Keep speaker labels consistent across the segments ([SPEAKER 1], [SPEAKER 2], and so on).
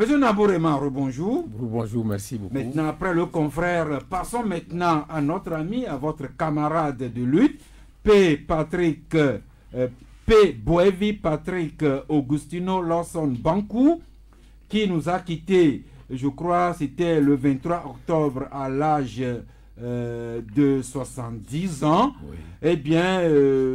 [SPEAKER 1] Monsieur Nabourema, rebonjour.
[SPEAKER 2] Bonjour, merci beaucoup.
[SPEAKER 1] Maintenant, après le confrère, passons maintenant à notre ami, à votre camarade de lutte, P. Boevi Patrick Augustino Lawson Bankou, qui nous a quittés, je crois, c'était le 23 octobre à l'âge de 70 ans.
[SPEAKER 2] Oui.
[SPEAKER 1] Eh bien,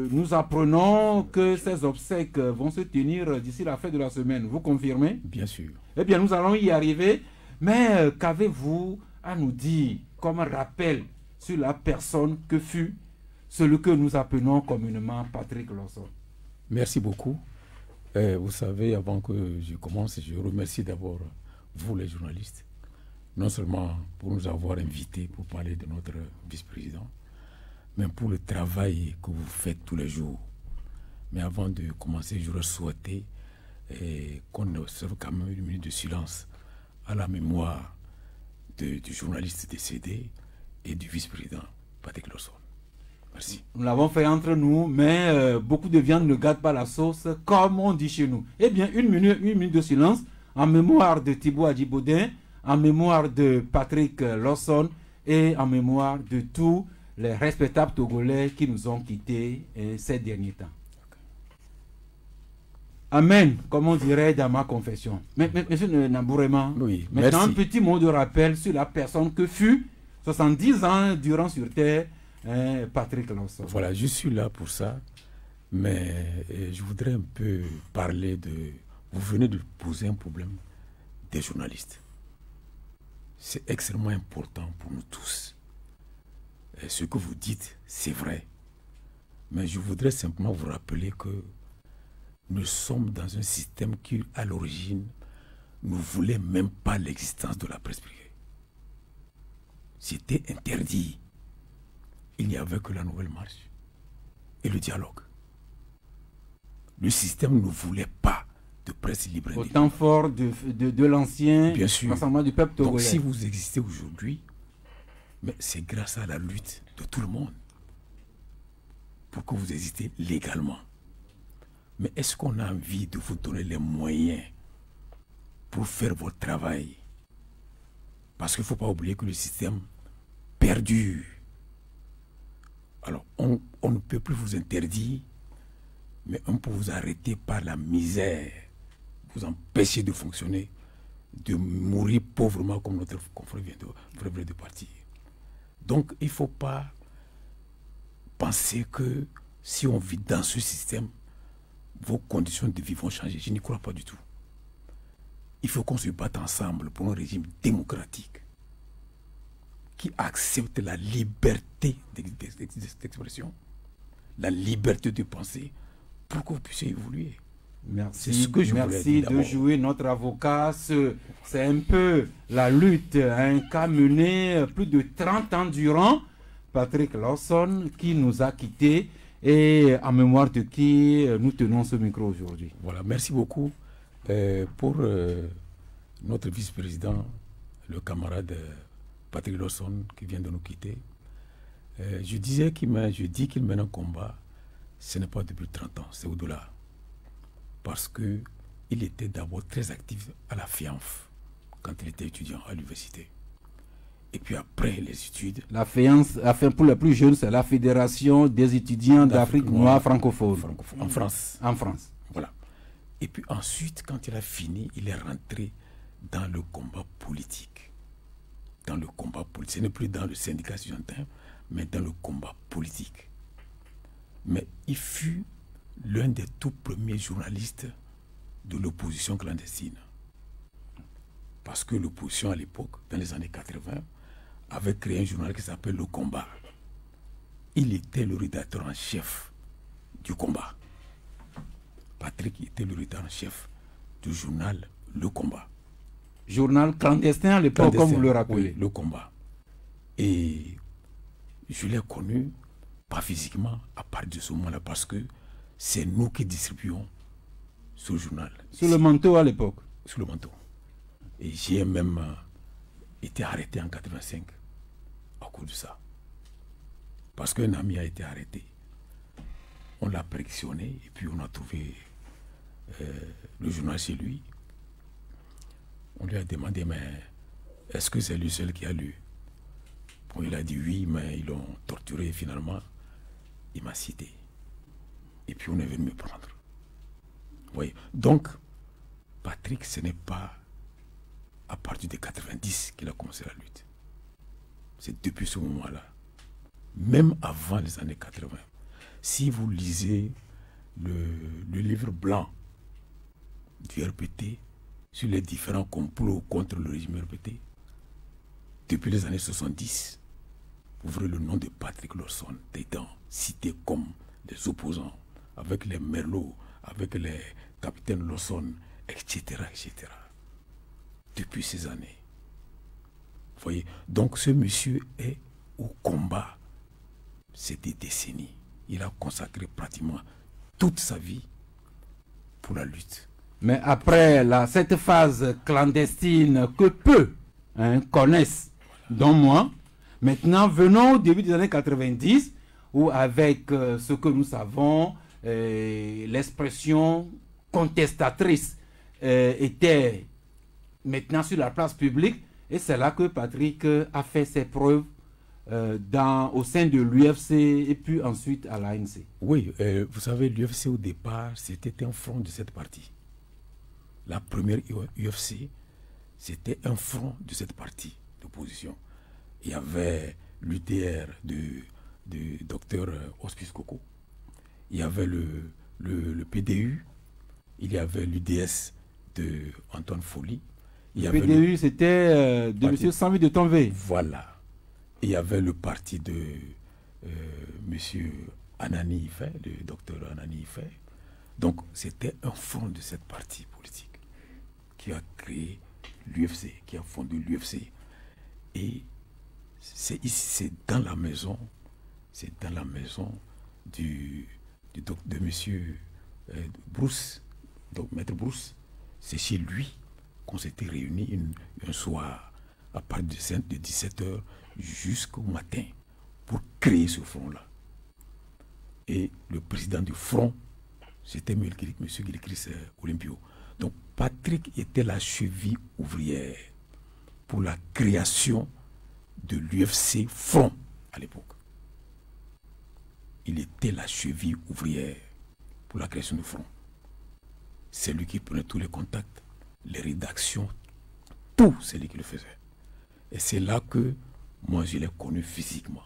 [SPEAKER 1] nous apprenons que ces obsèques vont se tenir d'ici la fin de la semaine. Vous confirmez?
[SPEAKER 2] Bien sûr.
[SPEAKER 1] Eh bien, nous allons y arriver. Mais qu'avez-vous à nous dire comme rappel sur la personne que fut celui que nous appelons communément Patrick Lawson?
[SPEAKER 2] Merci beaucoup. Vous savez, avant que je commence, je remercie d'abord vous, les journalistes, non seulement pour nous avoir invités pour parler de notre vice-président, mais pour le travail que vous faites tous les jours. Mais avant de commencer, j'aurais souhaité qu'on observe quand même une minute de silence à la mémoire du journaliste décédé et du vice-président Patrick Lawson. Merci.
[SPEAKER 1] Nous l'avons fait entre nous, mais beaucoup de viande ne gâte pas la sauce, comme on dit chez nous. Eh bien, une minute de silence en mémoire de Thibaut Adjibaudin, en mémoire de Patrick Lawson et en mémoire de tous les respectables Togolais qui nous ont quittés ces derniers temps. Amen, comme on dirait dans ma confession. Mais monsieur Nabourema,
[SPEAKER 2] oui,
[SPEAKER 1] maintenant
[SPEAKER 2] merci.
[SPEAKER 1] un petit mot de rappel sur la personne que fut 70 ans durant sur Terre, Patrick Lawson.
[SPEAKER 2] Voilà, je suis là pour ça, mais je voudrais un peu parler de... Vous venez de poser un problème des journalistes. C'est extrêmement important pour nous tous. Et ce que vous dites, c'est vrai. Mais je voudrais simplement vous rappeler que nous sommes dans un système qui, à l'origine, ne voulait même pas l'existence de la presse privée. C'était interdit. Il n'y avait que la nouvelle marche et le dialogue. Le système ne voulait pas de presse libre.
[SPEAKER 1] Au temps fort de l'ancien rassemblement du peuple togolais.
[SPEAKER 2] Donc si vous existez aujourd'hui, mais c'est grâce à la lutte de tout le monde pour que vous existez légalement. Mais est-ce qu'on a envie de vous donner les moyens pour faire votre travail? Parce qu'il ne faut pas oublier que le système perdure. Alors, on ne peut plus vous interdire, mais on peut vous arrêter par la misère, vous empêcher de fonctionner, de mourir pauvrement comme notre confrère vient de partir. Donc, il ne faut pas penser que si on vit dans ce système, vos conditions de vie vont changer. Je n'y crois pas du tout. Il faut qu'on se batte ensemble pour un régime démocratique qui accepte la liberté d'expression, la liberté de penser, pour que vous puissiez évoluer.
[SPEAKER 1] Merci,
[SPEAKER 2] ce que je
[SPEAKER 1] merci de jouer notre avocat. C'est un peu la lutte qu'a menée plus de 30 ans durant Patrick Lawson, qui nous a quittés et en mémoire de qui nous tenons ce micro aujourd'hui.
[SPEAKER 2] Voilà, merci beaucoup pour notre vice-président, le camarade Patrick Lawson qui vient de nous quitter. Je dis qu'il mène un combat, ce n'est pas depuis 30 ans, c'est au-delà. Parce qu'il était d'abord très actif à la FIANF quand il était étudiant à l'université. Et puis après les études...
[SPEAKER 1] La FIANF, pour les plus jeunes, c'est la Fédération des étudiants d'Afrique noire francophone.
[SPEAKER 2] En France.
[SPEAKER 1] En France.
[SPEAKER 2] Voilà. Et puis ensuite, quand il a fini, il est rentré dans le combat politique. Dans le combat politique. Ce n'est plus dans le syndicat estudiantin, mais dans le combat politique. Mais il fut l'un des tout premiers journalistes de l'opposition clandestine. Parce que l'opposition à l'époque, dans les années 80, avait créé un journal qui s'appelle Le Combat. Il était le rédacteur en chef du Combat. Patrick était le rédacteur en chef du journal Le Combat.
[SPEAKER 1] Journal clandestin à l'époque, comme vous le rappelez.
[SPEAKER 2] Oui, Le Combat. Et je l'ai connu, pas physiquement, à partir de ce moment-là, parce que c'est nous qui distribuons ce journal.
[SPEAKER 1] Sur le manteau à l'époque.
[SPEAKER 2] Sur le manteau. Et j'ai même été arrêté en 85 à cause de ça. Parce qu'un ami a été arrêté. On l'a préctionné, et puis on a trouvé le journal chez lui. On lui a demandé, mais est-ce que c'est lui seul qui a lu? Bon, il a dit oui, mais ils l'ont torturé finalement. Il m'a cité. Et puis on est venu me prendre. Oui. Donc, Patrick, ce n'est pas à partir de 90 qu'il a commencé la lutte. C'est depuis ce moment-là. Même avant les années 80. Si vous lisez le livre blanc du RPT sur les différents complots contre le régime RPT, depuis les années 70, vous verrez le nom de Patrick Lawson dedans, cité comme des opposants, avec les Merlot, avec les capitaines Lawson, etc., etc. Depuis ces années. Vous voyez, donc ce monsieur est au combat. C'est des décennies. Il a consacré pratiquement toute sa vie pour la lutte.
[SPEAKER 1] Mais après cette phase clandestine que peu connaissent, dont moi, maintenant venons au début des années 90, où avec ce que nous savons, l'expression contestatrice était maintenant sur la place publique, et c'est là que Patrick a fait ses preuves au sein de l'UFC et puis ensuite à l'ANC.
[SPEAKER 2] Oui, vous savez, l'UFC au départ, c'était un front de cette partie. La première UFC, c'était un front de cette partie d'opposition. Il y avait l'UTR de Dr Hospice Coco, il y avait le PDU, il y avait l'UDS de Antoine Folly.
[SPEAKER 1] Le PDU, c'était de M. Sammy de Tonvé.
[SPEAKER 2] Voilà. Il y avait le parti de M. Anani Ife, le docteur Anani Ife. Donc, c'était un front de cette partie politique qui a créé l'UFC, qui a fondé l'UFC. Et c'est ici, c'est dans la maison de M. Bruce, donc Maître Bruce. C'est chez lui qu'on s'était réunis un soir à partir de 17h jusqu'au matin pour créer ce front-là. Et le président du front, c'était M. Gilchrist Olympio. Donc Patrick était la cheville ouvrière pour la création de l'UFC Front à l'époque. Il était la cheville ouvrière pour la création du front. C'est lui qui prenait tous les contacts, les rédactions, tout, c'est lui qui le faisait. Et c'est là que moi je l'ai connu physiquement.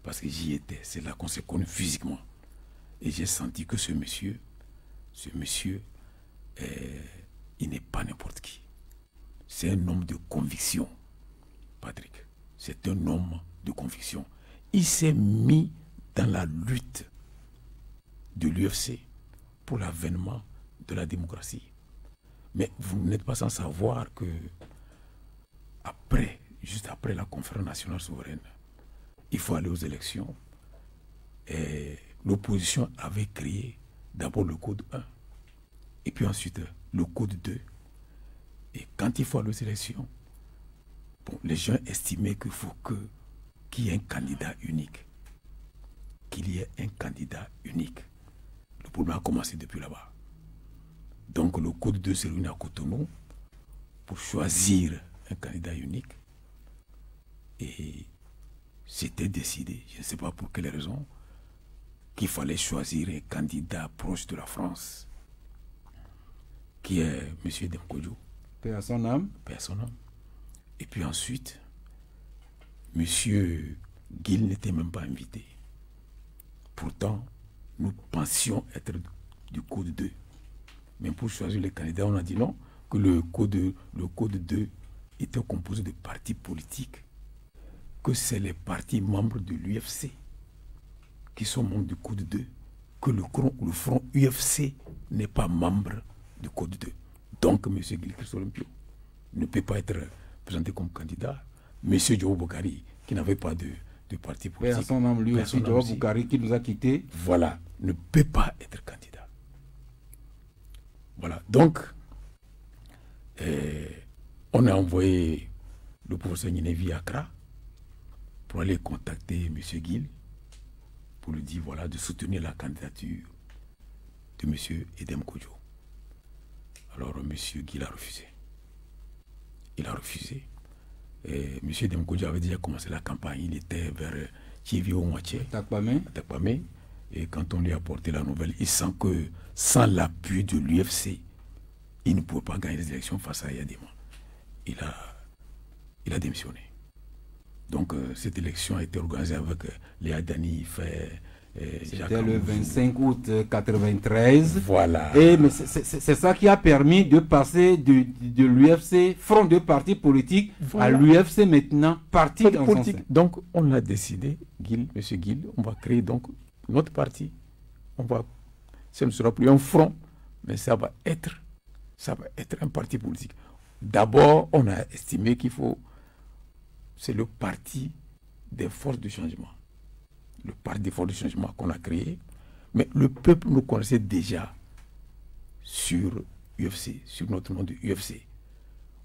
[SPEAKER 2] Parce que j'y étais, c'est là qu'on s'est connu physiquement. Et j'ai senti que ce monsieur, il n'est pas n'importe qui. C'est un homme de conviction, Patrick. C'est un homme de conviction. Il s'est mis dans la lutte de l'UFC pour l'avènement de la démocratie. Mais vous n'êtes pas sans savoir que juste après la conférence nationale souveraine, il faut aller aux élections. Et l'opposition avait créé d'abord le code 1 et puis ensuite le code 2. Et quand il faut aller aux élections, bon, les gens estimaient qu'il faut qu'il y ait un candidat unique. Qu'il y ait un candidat unique. Le problème a commencé depuis là-bas. Donc le code 2 s'est réuni à Cotonou pour choisir un candidat unique. Et c'était décidé, je ne sais pas pour quelle raison, qu'il fallait choisir un candidat proche de la France, qui est M. Demkodjo.
[SPEAKER 1] Paix à son âme.
[SPEAKER 2] Paix à son âme. Et puis ensuite, M. Gill n'était même pas invité. Pourtant, nous pensions être du code 2. Mais pour choisir les candidats, on a dit non, que le code 2 était composé de partis politiques, que c'est les partis membres de l'UFC qui sont membres du code 2, que le front UFC n'est pas membre du code 2. Donc, M. Gilchrist Olympio ne peut pas être présenté comme candidat. M. Diogo Boukari, qui n'avait pas de parti politique.
[SPEAKER 1] À son âme, lui aussi, Diogo Boukari, qui nous a quittés.
[SPEAKER 2] Voilà, ne peut pas être candidat. Voilà, donc, on a envoyé le professeur Ninevi Accra pour aller contacter M. Gill, pour lui dire voilà, de soutenir la candidature de M. Edem Kodjo. Alors M. Gill a refusé. il a refusé. M. Demkodja avait déjà commencé la campagne, il était vers Tchivi-Oumoitié, Takpamé. Et quand on lui a apporté la nouvelle, il sent que sans l'appui de l'UFC, il ne pouvait pas gagner les élections face à Yadima. Il a démissionné. Donc cette élection a été organisée avec Léa Dani,
[SPEAKER 1] c'était le 25 août 1993.
[SPEAKER 2] Voilà.
[SPEAKER 1] Et c'est ça qui a permis de passer de l'UFC, front de parti politique, voilà, à l'UFC maintenant, parti politique.
[SPEAKER 2] Donc on a décidé, M. Guil, on va créer donc notre parti. Ce ne sera plus un front, mais ça va être un parti politique. D'abord, on a estimé qu'il faut, c'est le parti des forces de changement. Le parti des forces de changement qu'on a créé, mais le peuple nous connaissait déjà sur UFC, sur notre nom de UFC.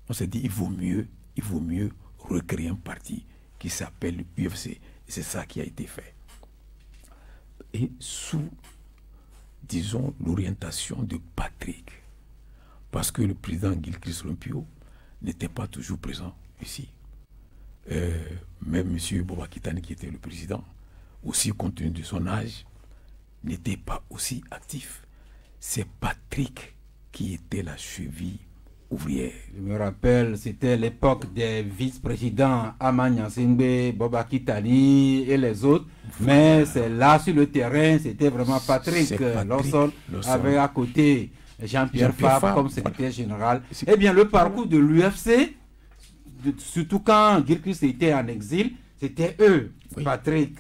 [SPEAKER 2] On s'est dit il vaut mieux recréer un parti qui s'appelle UFC. Et c'est ça qui a été fait. Et sous, disons, l'orientation de Patrick, parce que le président Gilchrist Rompio n'était pas toujours présent ici. Même M. Bobakitani, qui était le président, aussi compte tenu de son âge, n'était pas aussi actif. C'est Patrick qui était la cheville ouvrière.
[SPEAKER 1] Je me rappelle, c'était l'époque des vice-présidents Amanya Singbe, Bobakitani et les autres. Voilà. Mais c'est là sur le terrain, c'était vraiment Patrick Lawson avec à côté Jean-Pierre Fabre comme secrétaire général. Eh bien, le parcours de l'UFC, surtout quand Gilchrist était en exil, c'était eux, oui, Patrick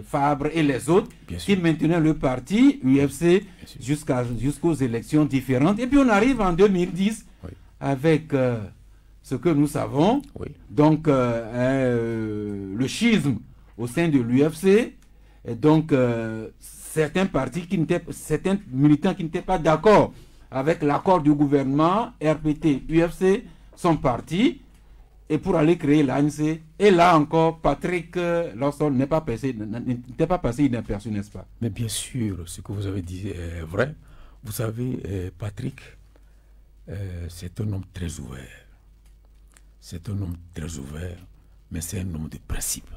[SPEAKER 1] Fabre et les autres, qui maintenaient le parti UFC jusqu'aux élections différentes. Et puis on arrive en 2010 oui, avec ce que nous savons, oui, donc le schisme au sein de l'UFC, et donc certains militants qui n'étaient pas d'accord avec l'accord du gouvernement RPT UFC sont partis. Et pour aller créer l'ANC, et là encore, Patrick Lawson n'était pas passé inaperçu, n'est-ce pas?
[SPEAKER 2] Mais bien sûr, ce que vous avez dit est vrai. Vous savez, Patrick, c'est un homme très ouvert. C'est un homme très ouvert, mais c'est un homme de principe.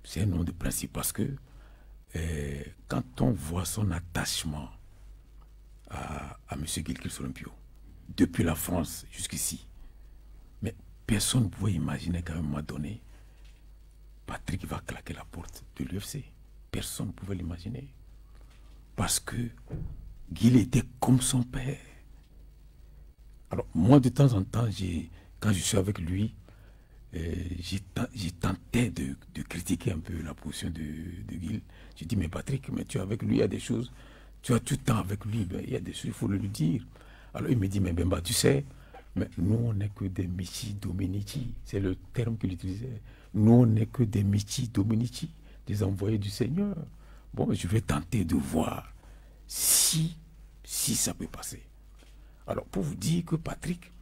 [SPEAKER 2] C'est un homme de principe parce que quand on voit son attachement à M. Gilchrist Rompio, depuis la France jusqu'ici, mais personne ne pouvait imaginer qu'à un moment donné, Patrick va claquer la porte de l'UFC. Personne ne pouvait l'imaginer. Parce que Guil était comme son père. Alors, moi, de temps en temps, quand je suis avec lui, j'ai tenté de critiquer un peu la position de Guil. J'ai dit, mais Patrick, mais tu es avec lui, il y a des choses, tu as tout le temps avec lui, ben, il y a des choses, il faut le lui dire. Alors, il me dit, mais Bemba, tu sais, mais nous, on n'est que des Michi Dominici. C'est le terme qu'il utilisait. Nous, on n'est que des Michi Dominici, des envoyés du Seigneur. Bon, je vais tenter de voir si ça peut passer. Alors, pour vous dire que Patrick,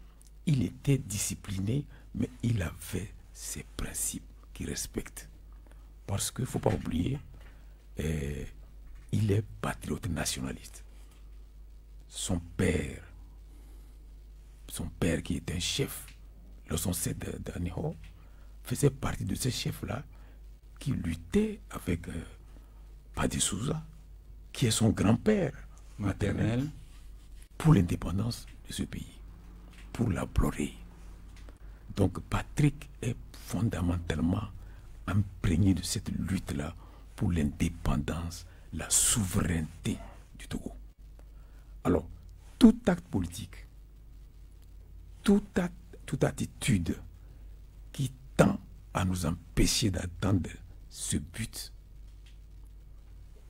[SPEAKER 2] il était discipliné, mais il avait ses principes qu'il respecte. Parce qu'il ne faut pas oublier, il est patriote nationaliste. Son père qui était un chef, Lawson d'Aniho, faisait partie de ces chefs-là qui luttaient avec Padi Souza, qui est son grand-père maternel, pour l'indépendance de ce pays, pour la glorie. Donc Patrick est fondamentalement imprégné de cette lutte-là pour l'indépendance, la souveraineté du Togo. Alors, tout acte politique, toute attitude qui tend à nous empêcher d'atteindre ce but,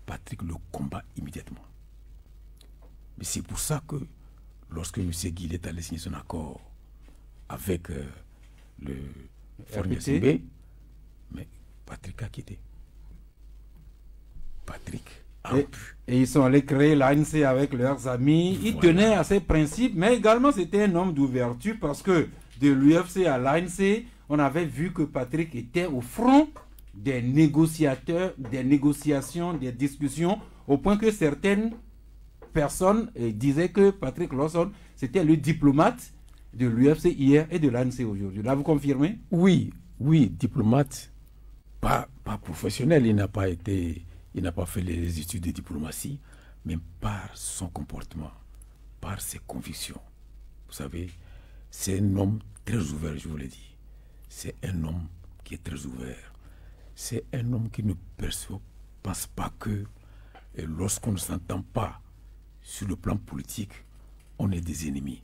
[SPEAKER 2] Patrick le combat immédiatement. Mais c'est pour ça que lorsque M. Guil est allé signer son accord avec le FNSB, mais Patrick a quitté. Patrick a pu.
[SPEAKER 1] Et ils sont allés créer l'ANC avec leurs amis. Ils tenaient à ces principes, mais également c'était un homme d'ouverture parce que de l'UFC à l'ANC, on avait vu que Patrick était au front des négociateurs, des négociations, des discussions, au point que certaines personnes disaient que Patrick Lawson, c'était le diplomate de l'UFC hier et de l'ANC aujourd'hui. Là, vous confirmez?
[SPEAKER 2] Oui, oui, diplomate, pas professionnel, il n'a pas fait les études de diplomatie, mais par son comportement, par ses convictions. Vous savez, c'est un homme très ouvert, je vous l'ai dit. C'est un homme qui est très ouvert. C'est un homme qui ne pense pas que lorsqu'on ne s'entend pas sur le plan politique, on est des ennemis.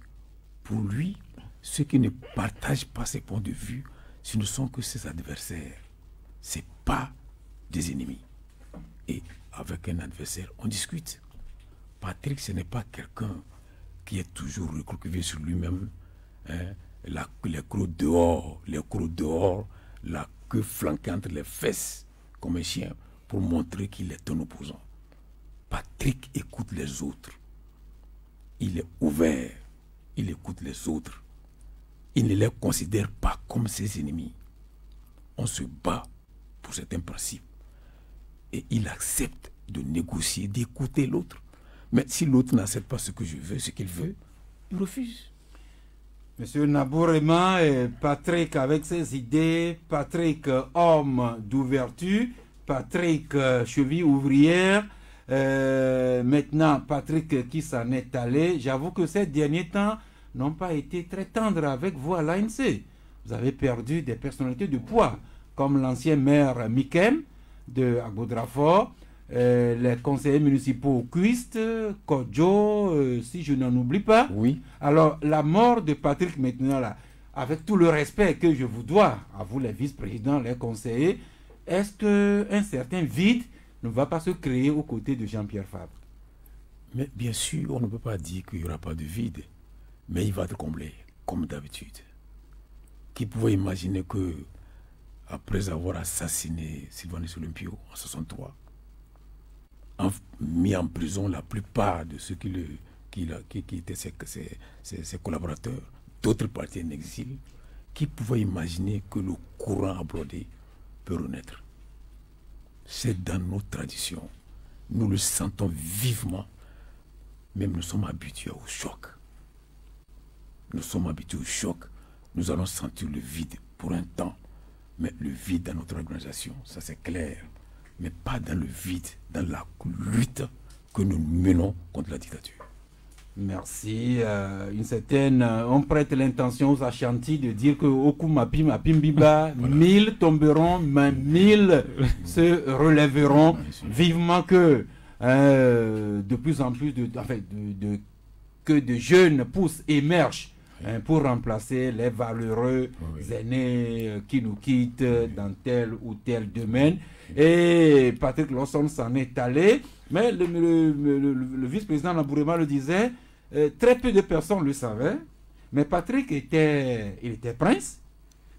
[SPEAKER 2] Pour lui, ceux qui ne partagent pas ses points de vue, ce ne sont que ses adversaires. Ce n'est pas des ennemis. Et avec un adversaire, on discute. Patrick, ce n'est pas quelqu'un qui est toujours recroquevillé sur lui-même, hein, les crocs dehors, la queue flanquée entre les fesses, comme un chien, pour montrer qu'il est un opposant. Patrick écoute les autres. Il est ouvert. Il écoute les autres. Il ne les considère pas comme ses ennemis. On se bat pour certains principes. Et il accepte de négocier, d'écouter l'autre. Mais si l'autre n'accepte pas ce que je veux, ce qu'il veut, il refuse.
[SPEAKER 1] Monsieur Nabourema et Patrick avec ses idées, Patrick homme d'ouverture, Patrick cheville ouvrière, maintenant Patrick qui s'en est allé. J'avoue que ces derniers temps n'ont pas été très tendres avec vous à l'ANC. Vous avez perdu des personnalités de poids, comme l'ancien maire Mikem de Agbodrafort, les conseillers municipaux Cuiste, Kodjo, si je n'en oublie pas.
[SPEAKER 2] Oui.
[SPEAKER 1] Alors, la mort de Patrick maintenant, là, avec tout le respect que je vous dois, à vous les vice-présidents, les conseillers, est-ce qu'un certain vide ne va pas se créer aux côtés de Jean-Pierre Fabre?
[SPEAKER 2] Mais bien sûr, on ne peut pas dire qu'il n'y aura pas de vide, mais il va être comblé, comme d'habitude. Qui pouvait imaginer que, après avoir assassiné Sylvanus Olympio en 1963, mis en prison la plupart de ceux qui étaient ses collaborateurs, d'autres partis en exil, qui pouvait imaginer que le courant abordé peut renaître? C'est dans nos traditions. Nous le sentons vivement. Même nous sommes habitués au choc. Nous sommes habitués au choc. Nous allons sentir le vide pour un temps. Mais le vide dans notre organisation, ça c'est clair. Mais pas dans le vide, dans la lutte que nous menons contre la dictature.
[SPEAKER 1] Merci. Une certaine, on prête l'intention aux Ashanti de dire que Okumapim Apimbiba, 1000 tomberont, mais 1000 se relèveront. Vivement que de plus en plus que de jeunes pousses émergent pour remplacer les valeureux aînés qui nous quittent dans tel ou tel domaine. Et Patrick Lawson s'en est allé, mais le vice-président Nabourema le disait, très peu de personnes le savaient, mais Patrick était prince.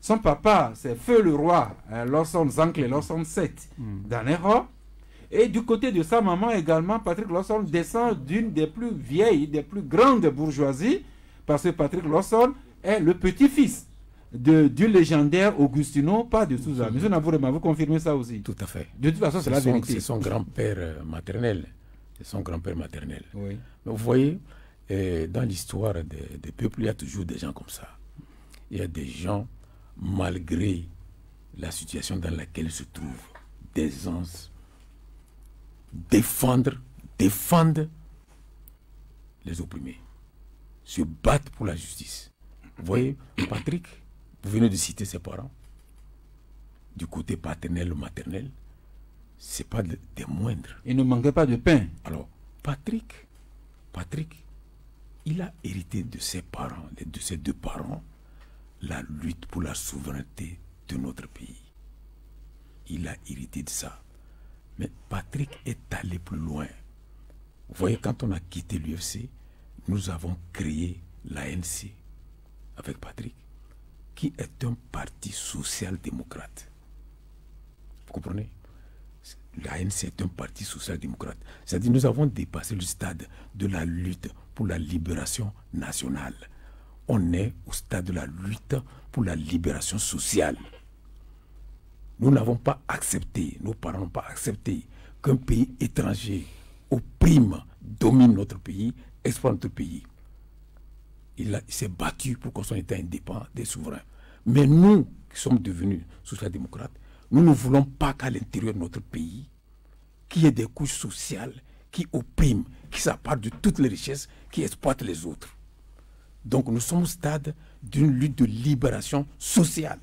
[SPEAKER 1] Son papa, c'est Feu le roi, Lawson Zankle, Lawson 7, d'Anero. Et du côté de sa maman également, Patrick Lawson descend d'une des plus vieilles, des plus grandes bourgeoisies, parce que Patrick Lawson est le petit-fils du légendaire Augustino, pas de Souza. Monsieur Nabourema, vous confirmez ça aussi?
[SPEAKER 2] Tout à fait.
[SPEAKER 1] De toute façon, c'est la vérité.
[SPEAKER 2] C'est son grand-père maternel. C'est son grand-père maternel.
[SPEAKER 1] Oui.
[SPEAKER 2] Mais vous voyez, dans l'histoire des peuples, il y a toujours des gens comme ça. Il y a des gens, malgré la situation dans laquelle ils se trouvent, d'aisance, défendent les opprimés, se battent pour la justice. Vous voyez, Patrick, vous venez de citer ses parents, du côté paternel ou maternel, ce n'est pas des moindres.
[SPEAKER 1] Il ne manquait pas de pain.
[SPEAKER 2] Alors, Patrick, il a hérité de ses parents, de ses deux parents, la lutte pour la souveraineté de notre pays. Il a hérité de ça. Mais Patrick est allé plus loin. Vous voyez, quand on a quitté l'UFC, nous avons créé l'ANC avec Patrick, qui est un parti social-démocrate. Vous comprenez? L'ANC est un parti social-démocrate. C'est-à-dire nous avons dépassé le stade de la lutte pour la libération nationale. On est au stade de la lutte pour la libération sociale. Nous n'avons pas accepté, nos parents n'ont pas accepté qu'un pays étranger opprime, domine notre pays, exploite notre pays. il s'est battu pour qu'on soit un État indépendant des souverains. Mais nous, qui sommes devenus social-démocrates, nous ne voulons pas qu'à l'intérieur de notre pays, qu'il y ait des couches sociales qui oppriment, qui s'appartent de toutes les richesses, qui exploitent les autres. Donc nous sommes au stade d'une lutte de libération sociale,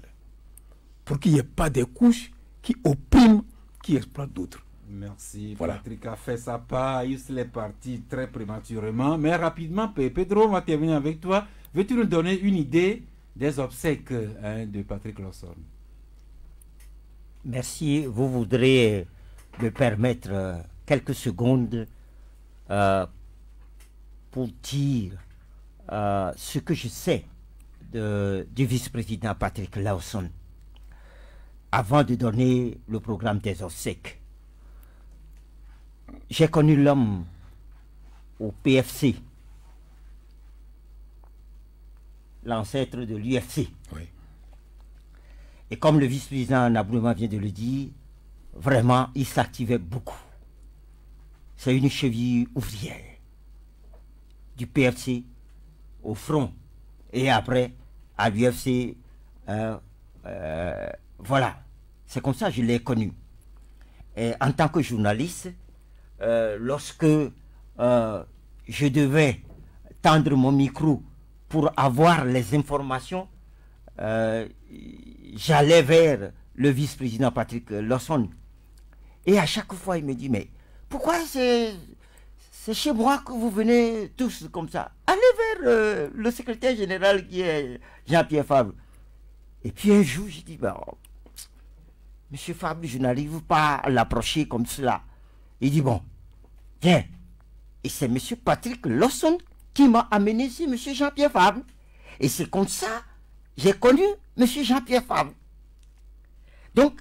[SPEAKER 2] pour qu'il n'y ait pas des couches qui oppriment, qui exploitent d'autres.
[SPEAKER 1] Merci.
[SPEAKER 2] Voilà.
[SPEAKER 1] Patrick a fait sa part, il est parti très prématurément. Mais rapidement, Pedro, on va terminer avec toi. Veux-tu nous donner une idée des obsèques de Patrick Lawson?
[SPEAKER 3] Merci. Vous voudrez me permettre quelques secondes pour dire ce que je sais du vice-président Patrick Lawson avant de donner le programme des obsèques. J'ai connu l'homme au PFC, l'ancêtre de l'UFC.
[SPEAKER 2] Oui.
[SPEAKER 3] Et comme le vice-président Naboulema vient de le dire, vraiment, il s'activait beaucoup. C'est une cheville ouvrière du PFC au front et après à l'UFC. Voilà, c'est comme ça que je l'ai connu. Et en tant que journaliste, lorsque je devais tendre mon micro pour avoir les informations, j'allais vers le vice-président Patrick Lawson. Et à chaque fois, il me dit, mais pourquoi c'est chez moi que vous venez tous comme ça? Allez vers le secrétaire général qui est Jean-Pierre Fabre. Et puis un jour, j'ai dit, bah, monsieur Fabre, je n'arrive pas à l'approcher comme cela. Il dit, bon, viens. Et c'est monsieur Patrick Lawson qui m'a amené ici, monsieur Jean-Pierre Fabre. Et c'est comme ça j'ai connu monsieur Jean-Pierre Fabre. Donc,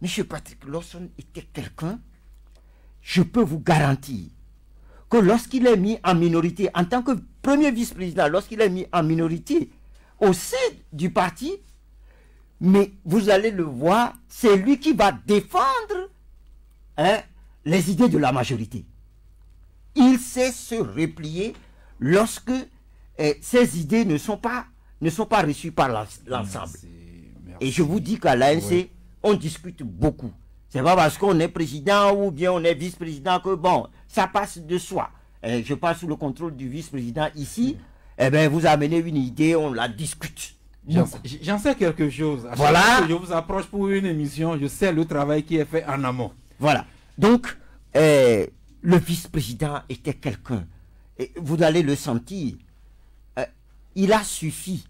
[SPEAKER 3] monsieur Patrick Lawson était quelqu'un, je peux vous garantir, que lorsqu'il est mis en minorité, en tant que premier vice-président, lorsqu'il est mis en minorité au sein du parti, mais vous allez le voir, c'est lui qui va défendre les idées de la majorité. Il sait se replier lorsque ces idées ne sont pas reçues par l'ensemble. Et je vous dis qu'à l'ANC, oui, on discute beaucoup. C'est pas parce qu'on est président ou bien on est vice-président que bon, ça passe de soi. Je passe sous le contrôle du vice-président ici, eh bien vous amenez une idée, on la discute.
[SPEAKER 1] J'en sais quelque chose.
[SPEAKER 3] Voilà.
[SPEAKER 1] Que je vous approche pour une émission, je sais le travail qui est fait en amont.
[SPEAKER 3] Voilà. Donc, le vice-président était quelqu'un, et vous allez le sentir, il a suffi.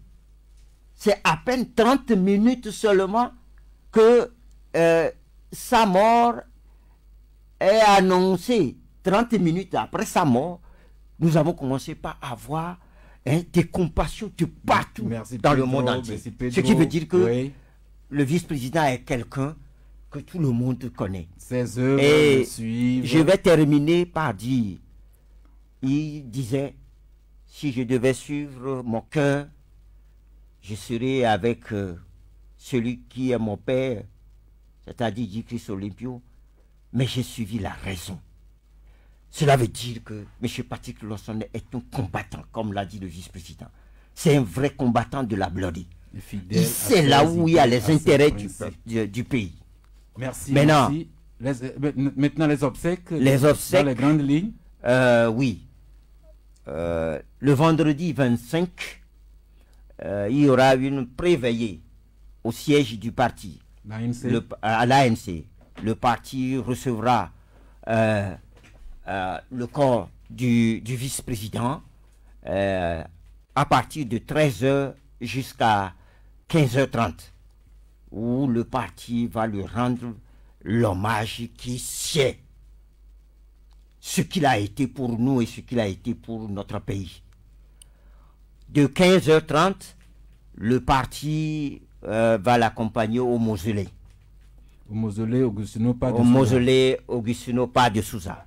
[SPEAKER 3] C'est à peine 30 minutes seulement que sa mort est annoncée. 30 minutes après sa mort, nous avons commencé par avoir des compassions de partout dans le monde entier. Ce qui veut dire que le vice-président est quelqu'un que tout le monde connaît.
[SPEAKER 1] Ses œuvres
[SPEAKER 3] et
[SPEAKER 1] suivent.
[SPEAKER 3] Je vais terminer par dire, il disait, si je devais suivre mon cœur, je serais avec celui qui est mon père, c'est-à-dire J-Christ Olympio, mais j'ai suivi la raison. Cela veut dire que M. Patrick Lawson est un combattant, comme l'a dit le vice-président. C'est un vrai combattant de la Bloody. C'est là où il y a les intérêts du pays.
[SPEAKER 1] Merci.
[SPEAKER 3] Maintenant,
[SPEAKER 1] merci. Maintenant les obsèques.
[SPEAKER 3] Les obsèques.
[SPEAKER 1] Dans les grandes lignes.
[SPEAKER 3] Oui. Le vendredi 25, il y aura une préveillée au siège du parti. À l'ANC. Le parti recevra le corps du vice-président à partir de 13h jusqu'à 15h30, où le parti va lui rendre l'hommage qui sied ce qu'il a été pour nous et ce qu'il a été pour notre pays. De 15h30, le parti va l'accompagner au mausolée.
[SPEAKER 1] Au mausolée Augustino Paz de Souza.
[SPEAKER 3] Au mausolée Augustino Paz de Souza.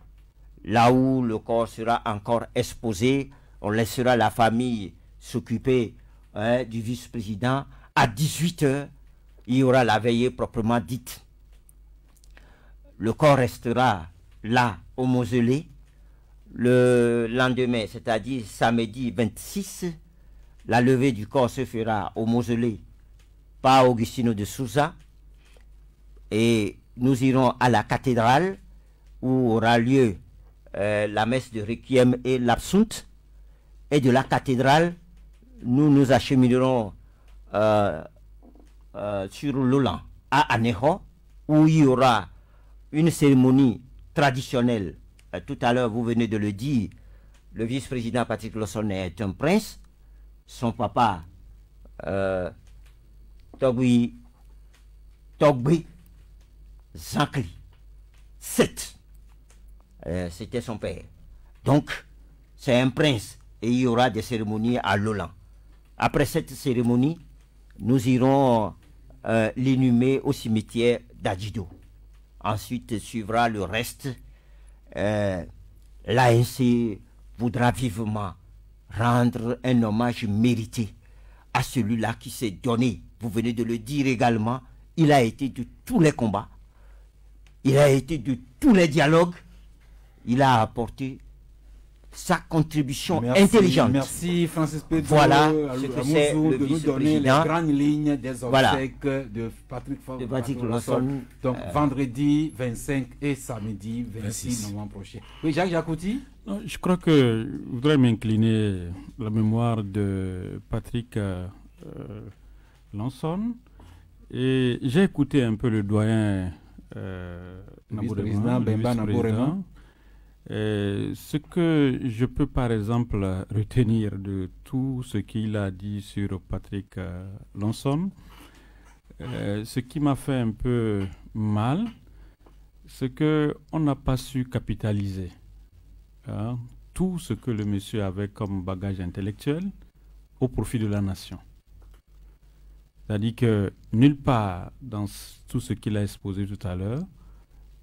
[SPEAKER 3] Là où le corps sera encore exposé, on laissera la famille s'occuper du vice-président. À 18h, il y aura la veillée proprement dite. Le corps restera là au mausolée. Le lendemain, c'est-à-dire samedi 26, La levée du corps se fera au mausolée par Augustino de Souza. Et nous irons à la cathédrale où aura lieu la messe de Requiem et l'Absinthe. Et de la cathédrale, nous nous acheminerons sur l'Olan à Anejo, où il y aura une cérémonie traditionnelle. Tout à l'heure, vous venez de le dire, le vice-président Patrick Lawson est un prince. Son papa, Togbi Zankli, 7. C'était son père. Donc, c'est un prince et il y aura des cérémonies à Lolan. Après cette cérémonie, nous irons l'inhumer au cimetière d'Adjido. Ensuite suivra le reste. L'ANC voudra vivement rendre un hommage mérité à celui-là qui s'est donné. Vous venez de le dire également, il a été de tous les combats, il a été de tous les dialogues, il a apporté sa contribution intelligente.
[SPEAKER 1] Merci Francis Pedro.
[SPEAKER 3] Voilà ce que c'est le
[SPEAKER 1] de nous donner les grandes lignes des obsèques de Patrick Lawson. Donc vendredi 25 et samedi 26 novembre prochain. Oui, Jacques Jacouti.
[SPEAKER 4] Je crois que je voudrais m'incliner à la mémoire de Patrick Lawson. Et j'ai écouté un peu le doyen
[SPEAKER 1] vice-président Bemba Naborema.
[SPEAKER 4] Ce que je peux par exemple retenir de tout ce qu'il a dit sur Patrick Lawson, ce qui m'a fait un peu mal, c'est qu'on n'a pas su capitaliser tout ce que le monsieur avait comme bagage intellectuel au profit de la nation. C'est-à-dire que nulle part dans tout ce qu'il a exposé tout à l'heure,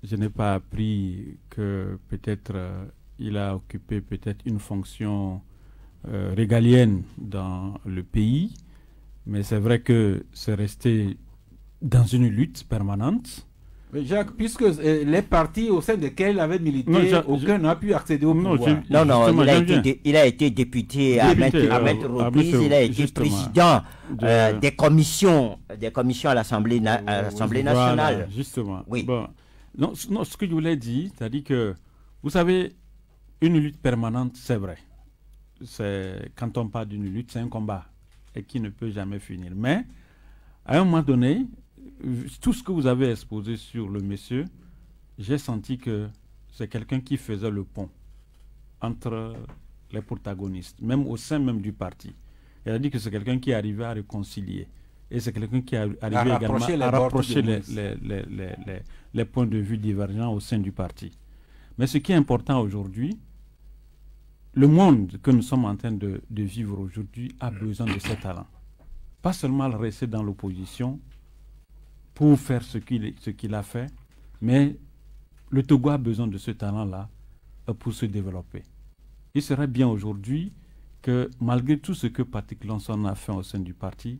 [SPEAKER 4] je n'ai pas appris que peut-être il a occupé peut-être une fonction régalienne dans le pays, mais c'est vrai que c'est resté dans une lutte permanente.
[SPEAKER 1] Mais Jacques, puisque les partis au sein desquels il avait milité, aucun n'a pu accéder au pouvoir.
[SPEAKER 3] Il a été député à maintes reprises, il a été président des commissions à l'Assemblée nationale.
[SPEAKER 4] Voilà, justement.
[SPEAKER 3] Oui.
[SPEAKER 4] Bon. Non, ce que je voulais dire, c'est-à-dire que, vous savez, une lutte permanente, c'est vrai. Quand on parle d'une lutte, c'est un combat et qui ne peut jamais finir. Mais, à un moment donné, tout ce que vous avez exposé sur le monsieur, j'ai senti que c'est quelqu'un qui faisait le pont entre les protagonistes, même au sein même du parti. Il a dit que c'est quelqu'un qui arrivait à réconcilier. Et c'est quelqu'un qui arrivait également à rapprocher les points de vue divergents au sein du parti. Mais ce qui est important aujourd'hui, le monde que nous sommes en train de vivre aujourd'hui a besoin de ces talents. Pas seulement rester dans l'opposition pour faire ce qu'il a fait, mais le Togo a besoin de ce talent-là pour se développer. Il serait bien aujourd'hui que malgré tout ce que Patrick Lawson a fait au sein du parti,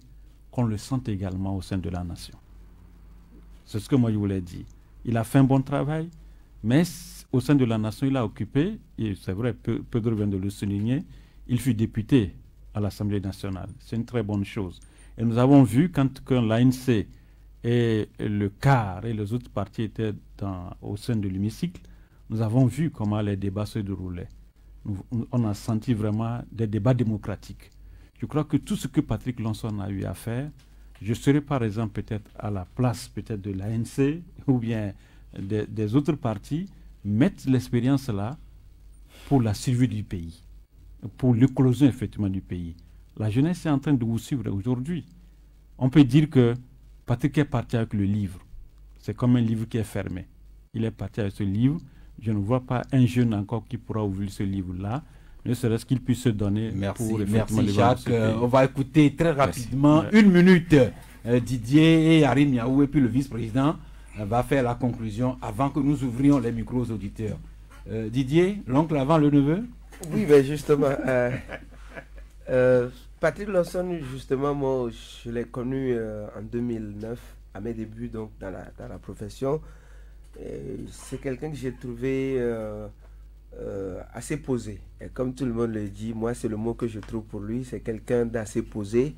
[SPEAKER 4] qu'on le sente également au sein de la nation. C'est ce que moi je voulais dire. Il a fait un bon travail, mais au sein de la nation, il a occupé, et c'est vrai, Pedro vient de le souligner, il fut député à l'Assemblée nationale. C'est une très bonne chose. Et nous avons vu quand l'ANC et le CAR et les autres partis étaient au sein de l'hémicycle, nous avons vu comment les débats se déroulaient. On a senti vraiment des débats démocratiques. Je crois que tout ce que Patrick Lawson a eu à faire, je serais par exemple peut-être à la place peut-être de l'ANC ou bien des autres partis, mettre l'expérience là pour la survie du pays, pour l'éclosion effectivement du pays. La jeunesse est en train de vous suivre aujourd'hui. On peut dire que Patrick est parti avec le livre. C'est comme un livre qui est fermé. Il est parti avec ce livre. Je ne vois pas un jeune encore qui pourra ouvrir ce livre-là, ne serait-ce qu'il puisse se donner.
[SPEAKER 1] Merci Jacques. On va écouter très rapidement, une minute, Didier et Harim Yaou, et puis le vice-président va faire la conclusion avant que nous ouvrions les micros aux auditeurs. Didier, l'oncle avant le neveu?
[SPEAKER 5] Oui, mais justement, Patrick Lawson, justement, moi, je l'ai connu en 2009, à mes débuts donc, dans la profession. C'est quelqu'un que j'ai trouvé assez posé. Et comme tout le monde le dit, moi c'est le mot que je trouve pour lui, c'est quelqu'un d'assez posé.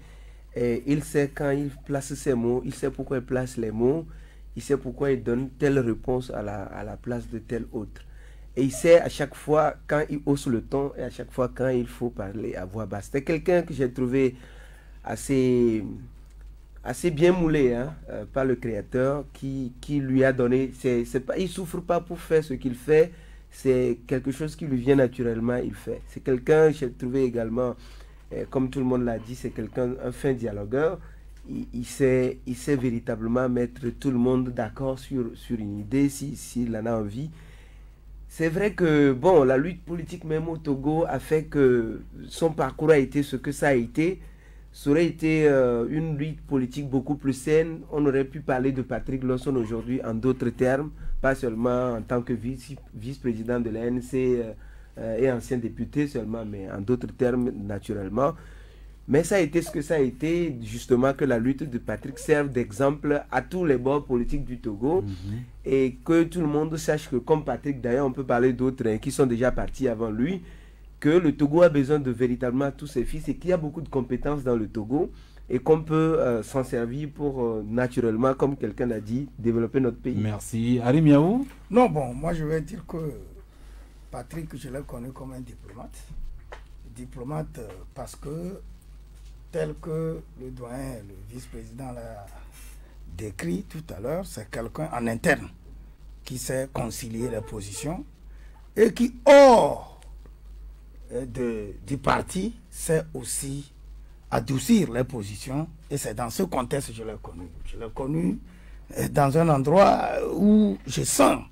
[SPEAKER 5] Et il sait quand il place ses mots, il sait pourquoi il place les mots, il sait pourquoi il donne telle réponse à la place de telle autre. Et il sait à chaque fois quand il hausse le ton et à chaque fois quand il faut parler à voix basse. C'est quelqu'un que j'ai trouvé assez bien moulé hein, par le créateur qui lui a donné, il ne souffre pas pour faire ce qu'il fait, c'est quelque chose qui lui vient naturellement, il fait. C'est quelqu'un, j'ai trouvé également, comme tout le monde l'a dit, c'est quelqu'un, un fin dialogueur, il sait véritablement mettre tout le monde d'accord sur une idée s'il en a envie. C'est vrai que, bon, la lutte politique même au Togo a fait que son parcours a été ce que ça a été. Ça aurait été une lutte politique beaucoup plus saine. On aurait pu parler de Patrick Lawson aujourd'hui en d'autres termes, pas seulement en tant que vice-président de l'ANC et ancien député seulement, mais en d'autres termes naturellement. Mais ça a été ce que ça a été, justement, que la lutte de Patrick serve d'exemple à tous les bords politiques du Togo. Et que tout le monde sache que, comme Patrick, d'ailleurs, on peut parler d'autres hein, qui sont déjà partis avant lui, que le Togo a besoin de véritablement tous ses fils et qu'il y a beaucoup de compétences dans le Togo et qu'on peut s'en servir pour, naturellement, comme quelqu'un l'a dit, développer notre pays.
[SPEAKER 1] Merci. Aly Miaou?
[SPEAKER 6] Non, bon, moi je vais dire que Patrick, je l'ai connu comme un diplomate. Diplomate parce que, tel que le doyen, le vice-président l'a décrit tout à l'heure, c'est quelqu'un en interne qui sait concilier les positions et qui, hors du parti, sait aussi adoucir les positions. Et c'est dans ce contexte que je l'ai connu. Je l'ai connu dans un endroit où je sens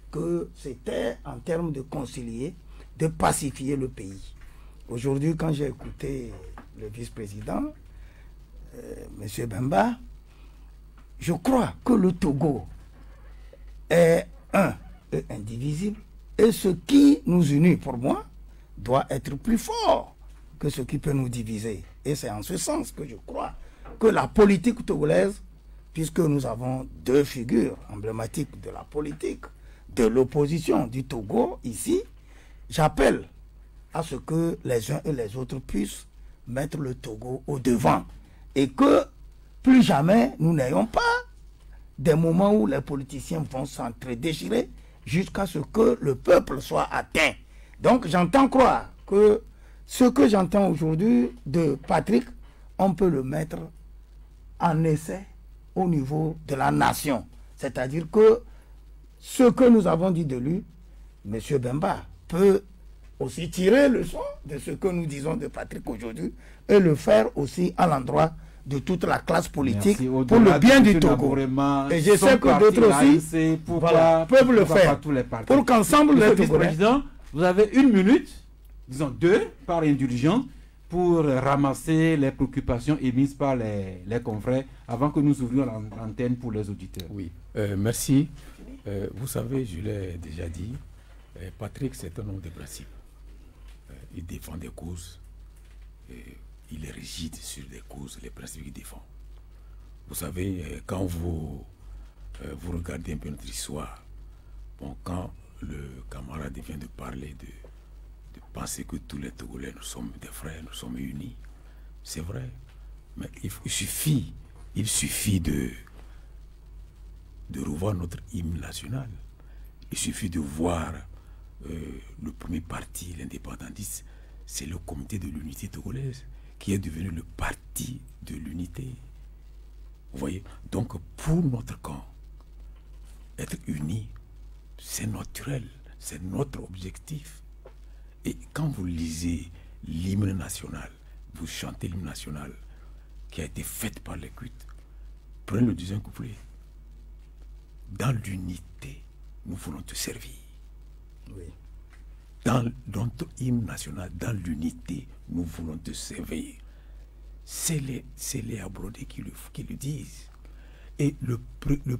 [SPEAKER 6] que c'était en termes de concilier, de pacifier le pays. Aujourd'hui, quand j'ai écouté le vice-président, M. Bemba, je crois que le Togo est un et indivisible. Et ce qui nous unit, pour moi, doit être plus fort que ce qui peut nous diviser. Et c'est en ce sens que je crois que la politique togolaise, puisque nous avons deux figures emblématiques de la politique, de l'opposition du Togo ici, j'appelle à ce que les uns et les autres puissent mettre le Togo au devant et que plus jamais nous n'ayons pas des moments où les politiciens vont s'entre-déchirer jusqu'à ce que le peuple soit atteint. Donc j'entends croire que ce que j'entends aujourd'hui de Patrick, on peut le mettre en essai au niveau de la nation. C'est-à-dire que ce que nous avons dit de lui, M. Bemba peut aussi tirer le son de ce que nous disons de Patrick aujourd'hui et le faire aussi à l'endroit de toute la classe politique pour le bien du Togo. Et je sais que d'autres aussi peuvent le faire pour qu'ensemble les Togolais...
[SPEAKER 1] Vous avez 1 minute, disons 2 par indulgence, pour ramasser les préoccupations émises par les confrères avant que nous ouvrions l'antenne pour les auditeurs.
[SPEAKER 2] Oui, merci. Vous savez, je l'ai déjà dit, Patrick, c'est un homme de principe. Il défend des causes. Il est rigide sur des causes, les principes qu'il défend. Vous savez, quand vous regardez un peu notre histoire, bon, quand le camarade vient de parler de penser que tous les Togolais, nous sommes des frères, nous sommes unis, c'est vrai. Mais il suffit de revoir notre hymne national. Il suffit de voir le premier parti, l'indépendantiste, c'est le comité de l'unité togolaise qui est devenu le parti de l'unité. Vous voyez? Donc pour notre camp, être unis, c'est naturel, c'est notre objectif. Et quand vous lisez l'hymne national, vous chantez l'hymne national qui a été fait par les Cuites, prenez le deuxième couplet. Dans l'unité, nous voulons te servir.
[SPEAKER 6] Oui.
[SPEAKER 2] Dans notre hymne national, dans l'unité, nous voulons te servir. C'est les Abrodés qui le disent. Et le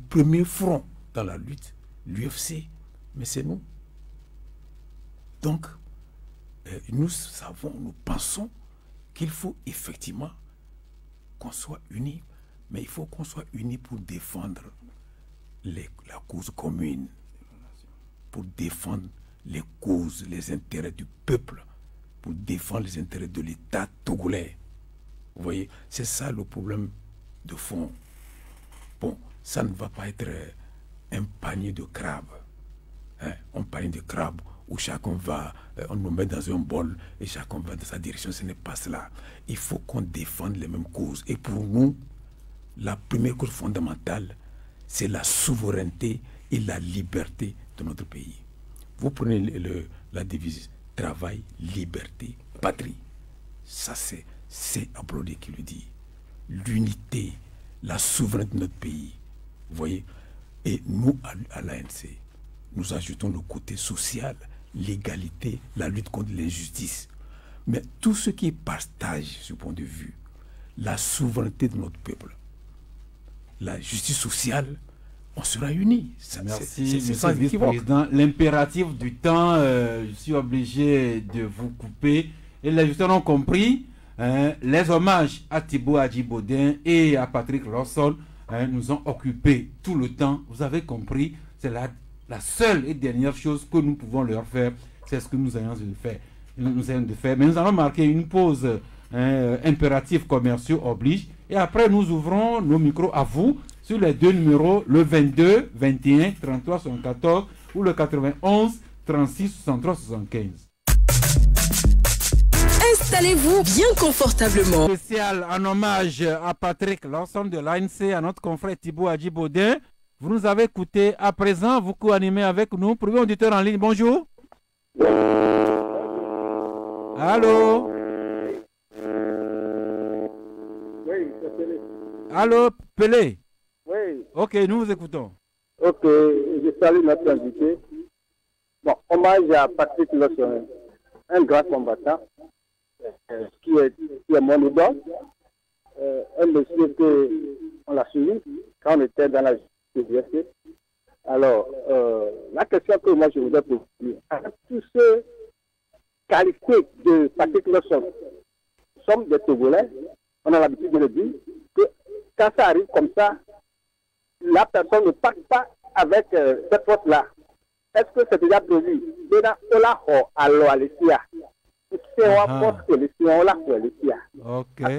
[SPEAKER 2] premier front dans la lutte, l'UFC, mais c'est nous. Donc, nous savons, nous pensons qu'il faut effectivement qu'on soit unis, mais il faut qu'on soit unis pour défendre la cause commune, pour défendre les causes, les intérêts du peuple, pour défendre les intérêts de l'État togolais. Vous voyez, c'est ça le problème de fond. Bon, ça ne va pas être un panier de crabes. Hein, un panier de crabes où chacun va, on nous met dans un bol et chacun va dans sa direction. Ce n'est pas cela. Il faut qu'on défende les mêmes causes. Et pour nous, la première cause fondamentale, c'est la souveraineté et la liberté de notre pays. Vous prenez la devise travail, liberté, patrie. Ça, c'est Ablodé qui le dit. L'unité, la souveraineté de notre pays. Vous voyez? Et nous, à l'ANC, nous ajoutons le côté social, l'égalité, la lutte contre l'injustice. Mais tout ce qui partage, ce point de vue, la souveraineté de notre peuple, la justice sociale, on sera unis.
[SPEAKER 1] Merci, Monsieur le Vice-président. L'impératif du temps, je suis obligé de vous couper. Et les auditeurs ont compris, les hommages à Thibaut Hadji-Bodin et à Patrick Lawson nous ont occupé tout le temps. Vous avez compris, c'est la seule et dernière chose que nous pouvons leur faire. C'est ce que nous allons faire. Mais nous allons marquer une pause. Impératifs commerciaux oblige. Et après, nous ouvrons nos micros à vous sur les deux numéros, le 22 21 33 74 ou le 91 36 63 75.
[SPEAKER 7] Installez-vous bien confortablement.
[SPEAKER 1] Spécial en hommage à Patrick Lawson de l'ANC, à notre confrère Thibaut Hadji-Bodin. Vous nous avez écouté. À présent, vous co-animez avec nous. Premier auditeur en ligne, bonjour. Allô?
[SPEAKER 8] Oui, c'est Pelé.
[SPEAKER 1] Allô, Pelé?
[SPEAKER 8] Oui.
[SPEAKER 1] Ok, nous vous écoutons.
[SPEAKER 8] Ok, je salue notre invité. Bon, hommage à Patrick Lawson, un grand combattant, qui est mon idole. Un monsieur qu'on l'a suivi quand on était dans la université. Alors, la question que moi je voudrais poser, avec toutes ces qualités de Patrick Lawson, nous sommes des Togolais, on a l'habitude de le dire, que quand ça arrive comme ça, la personne ne part pas avec cette force-là. Est-ce que c'est déjà prévu?
[SPEAKER 1] Ok.
[SPEAKER 8] Et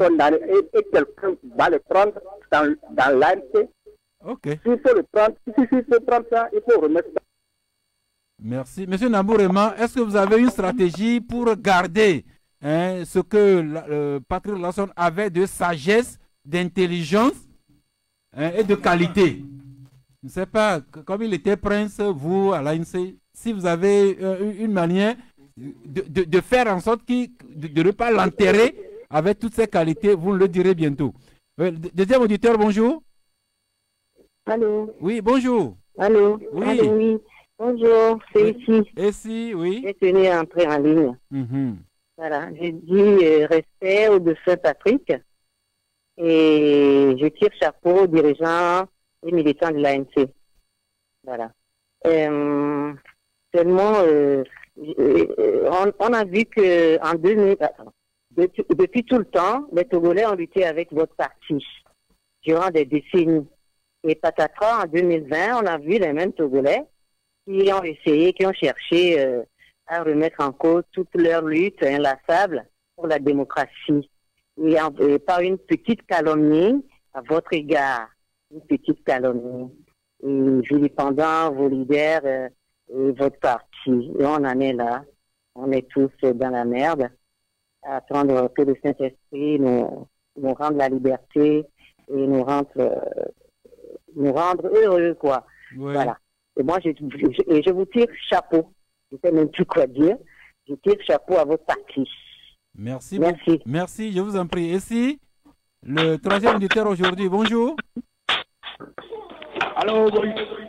[SPEAKER 8] quelqu'un va le prendre dans l'ANC.
[SPEAKER 1] Ok.
[SPEAKER 8] S'il faut le prendre, s'il faut prendre ça, il faut remettre ça.
[SPEAKER 1] Merci. Monsieur Nabourema, est-ce que vous avez une stratégie pour garder ce que Patrick Lawson avait de sagesse, d'intelligence et de qualité? Je ne sais pas, comme il était prince, vous, à l'ANC, si vous avez une manière de faire en sorte de ne pas l'enterrer avec toutes ses qualités, vous le direz bientôt. Deuxième auditeur, bonjour.
[SPEAKER 9] Allô.
[SPEAKER 1] Oui, bonjour.
[SPEAKER 9] Allô.
[SPEAKER 1] Oui.
[SPEAKER 9] Allô, oui. Bonjour, c'est ici.
[SPEAKER 1] Ici, oui.
[SPEAKER 9] J'ai tenu à entrer en ligne. Voilà, j'ai dit respect au défunt Patrick et je tire chapeau aux dirigeants et militants de l'ANC. Voilà. Seulement, on a vu que en 2000, depuis tout le temps, les Togolais ont lutté avec votre parti durant des décennies. Et patatras, en 2020, on a vu les mêmes Togolais qui ont essayé, qui ont cherché à remettre en cause toute leur lutte inlassable pour la démocratie. Et par une petite calomnie à votre égard, une petite calomnie, et vilipendant vos leaders et votre parti. Et on en est là. On est tous dans la merde, à attendre que le Saint-Esprit nous rende la liberté et nous rendre heureux, quoi.
[SPEAKER 1] Oui.
[SPEAKER 9] Voilà. Et moi, je vous tire chapeau. Je ne sais même plus quoi dire. Je tire chapeau à votre parti.
[SPEAKER 1] Merci.
[SPEAKER 9] Merci.
[SPEAKER 1] Merci, je vous en prie. Et si le troisième auditeur aujourd'hui, bonjour.
[SPEAKER 8] Allô,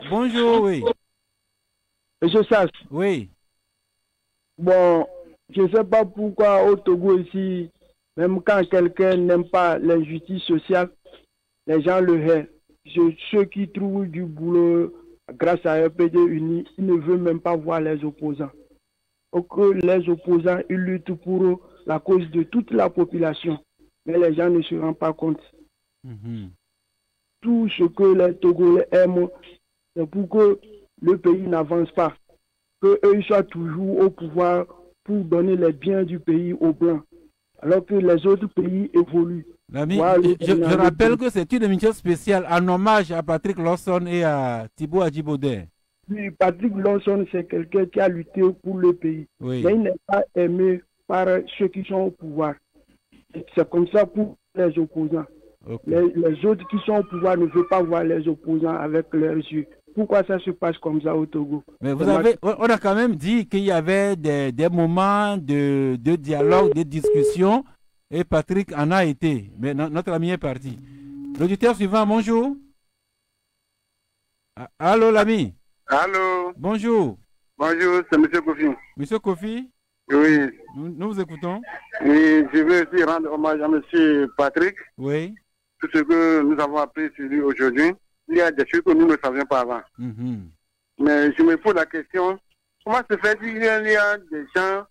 [SPEAKER 1] Bonjour, oui.
[SPEAKER 8] Monsieur Sass.
[SPEAKER 1] Oui.
[SPEAKER 8] Bon, je ne sais pas pourquoi au Togo ici, même quand quelqu'un n'aime pas l'injustice sociale, les gens le haïssent. Ceux qui trouvent du boulot grâce à RPD Uni, ils ne veulent même pas voir les opposants. Que les opposants, ils luttent pour la cause de toute la population. Mais les gens ne se rendent pas compte. Tout ce que les Togolais aiment, c'est pour que le pays n'avance pas.
[SPEAKER 10] qu'eux, ils soient toujours au pouvoir pour donner les biens du pays aux Blancs, alors que les autres pays évoluent.
[SPEAKER 1] L'ami,
[SPEAKER 10] Voilà,
[SPEAKER 1] je rappelle que c'est une émission spéciale en hommage à Patrick Lawson et à Thibaut Adjibodin.
[SPEAKER 10] Oui, Patrick Lawson, c'est quelqu'un qui a lutté pour le pays.
[SPEAKER 1] Oui.
[SPEAKER 10] Mais il n'est pas aimé par ceux qui sont au pouvoir. C'est comme ça pour les opposants.
[SPEAKER 1] Okay.
[SPEAKER 10] Les autres qui sont au pouvoir ne veulent pas voir les opposants avec leurs yeux. Pourquoi ça se passe comme ça au Togo?
[SPEAKER 1] Mais on a quand même dit qu'il y avait des moments de dialogue, de discussion, et Patrick en a été. Mais notre ami est parti. L'auditeur suivant, bonjour. Allô, l'ami.
[SPEAKER 11] Allô.
[SPEAKER 1] Bonjour.
[SPEAKER 11] Bonjour, c'est M. Kofi.
[SPEAKER 1] Monsieur Kofi?
[SPEAKER 11] Oui.
[SPEAKER 1] Nous vous écoutons.
[SPEAKER 11] Oui, je veux aussi rendre hommage à M. Patrick.
[SPEAKER 1] Oui.
[SPEAKER 11] Tout ce que nous avons appris sur lui aujourd'hui. Il y a des choses que nous ne savions pas avant. Mais je me pose la question, comment se fait-il qu'il y a des gens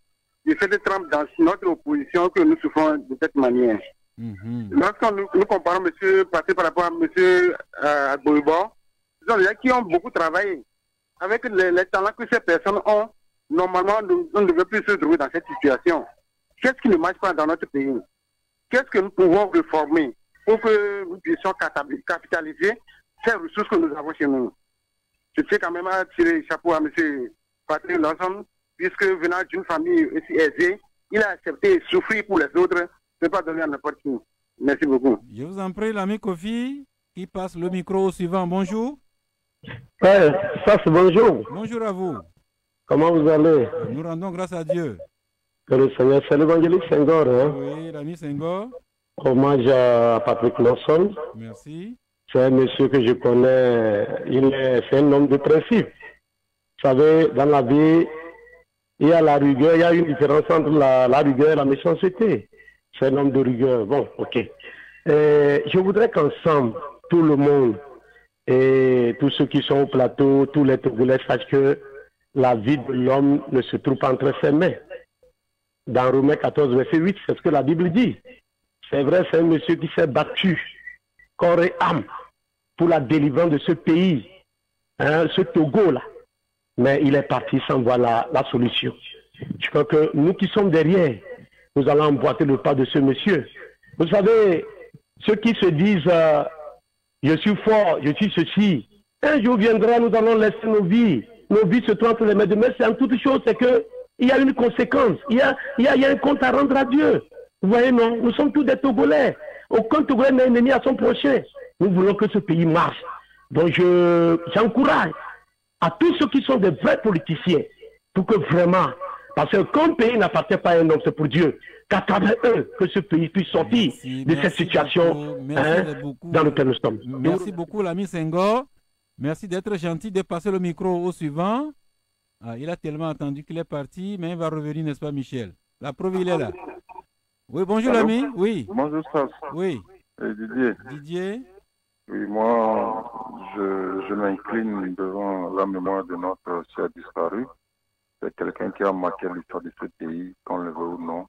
[SPEAKER 11] qui font des trempes dans notre opposition que nous souffrons de cette manière? Lorsque nous comparons M. Patrick par rapport à M. Agboibo, ce sont des gens qui ont beaucoup travaillé. Avec les talents que ces personnes ont, normalement, on ne devrait plus se trouver dans cette situation. Qu'est-ce qui ne marche pas dans notre pays? Qu'est-ce que nous pouvons réformer pour que nous puissions capitaliser ces ressources que nous avons chez nous? Je tiens quand même à tirer le chapeau à M. Patrick Lawson, puisque venant d'une famille aussi aisée, il a accepté de souffrir pour les autres, ne pas donner à n'importe qui. Merci beaucoup.
[SPEAKER 1] Je vous en prie, l'ami Kofi, qui passe le micro au suivant. Bonjour.
[SPEAKER 12] Ouais, ça c'est bonjour.
[SPEAKER 1] Bonjour à vous.
[SPEAKER 12] Comment vous allez?
[SPEAKER 1] Nous rendons grâce à Dieu.
[SPEAKER 12] Que le Seigneur, c'est l'évangéliste Senghor. Hein?
[SPEAKER 1] Oui, l'ami Senghor.
[SPEAKER 12] Hommage à Patrick Lawson.
[SPEAKER 1] Merci.
[SPEAKER 12] C'est un monsieur que je connais, c'est un homme de principe. Vous savez, dans la vie, il y a la rigueur, il y a une différence entre la rigueur et la méchanceté. C'est un homme de rigueur. Bon, ok. Je voudrais qu'ensemble, tout le monde, et tous ceux qui sont au plateau, tous les Togolais sachent que la vie de l'homme ne se trouve pas entre ses mains. Dans Romains 14, verset 8, c'est ce que la Bible dit. C'est vrai, c'est un monsieur qui s'est battu, corps et âme, pour la délivrance de ce pays, hein, ce Togo-là. Mais il est parti sans voir la solution. Je crois que nous qui sommes derrière, nous allons emboîter le pas de ce monsieur. Vous savez, ceux qui se disent je suis fort, je suis ceci, un jour viendra, nous allons laisser nos vies se trouvent entre les mains de Dieu. Mais c'est en toute chose, c'est que il y a une conséquence, il y a un compte à rendre à Dieu. Vous voyez, non, nous sommes tous des Togolais. Aucun Togolais n'est ennemi à son prochain. Nous voulons que ce pays marche. Donc j'encourage à tous ceux qui sont des vrais politiciens pour que vraiment, parce que quand un pays n'appartient pas à un homme, c'est pour Dieu, qu'à travers eux, que ce pays puisse sortir de cette situation dans laquelle nous sommes.
[SPEAKER 1] Merci beaucoup, l'ami Senghor. Merci d'être gentil de passer le micro au suivant. Ah, il a tellement attendu qu'il est parti, mais il va revenir, n'est-ce pas, Michel? La preuve, il est là. Oui, bonjour l'ami. Oui.
[SPEAKER 13] Bonjour Stas.
[SPEAKER 1] Oui.
[SPEAKER 13] Didier.
[SPEAKER 1] Didier.
[SPEAKER 13] Oui, moi, je m'incline devant la mémoire de notre cher disparu. C'est quelqu'un qui a marqué l'histoire de ce pays, qu'on le veut ou non.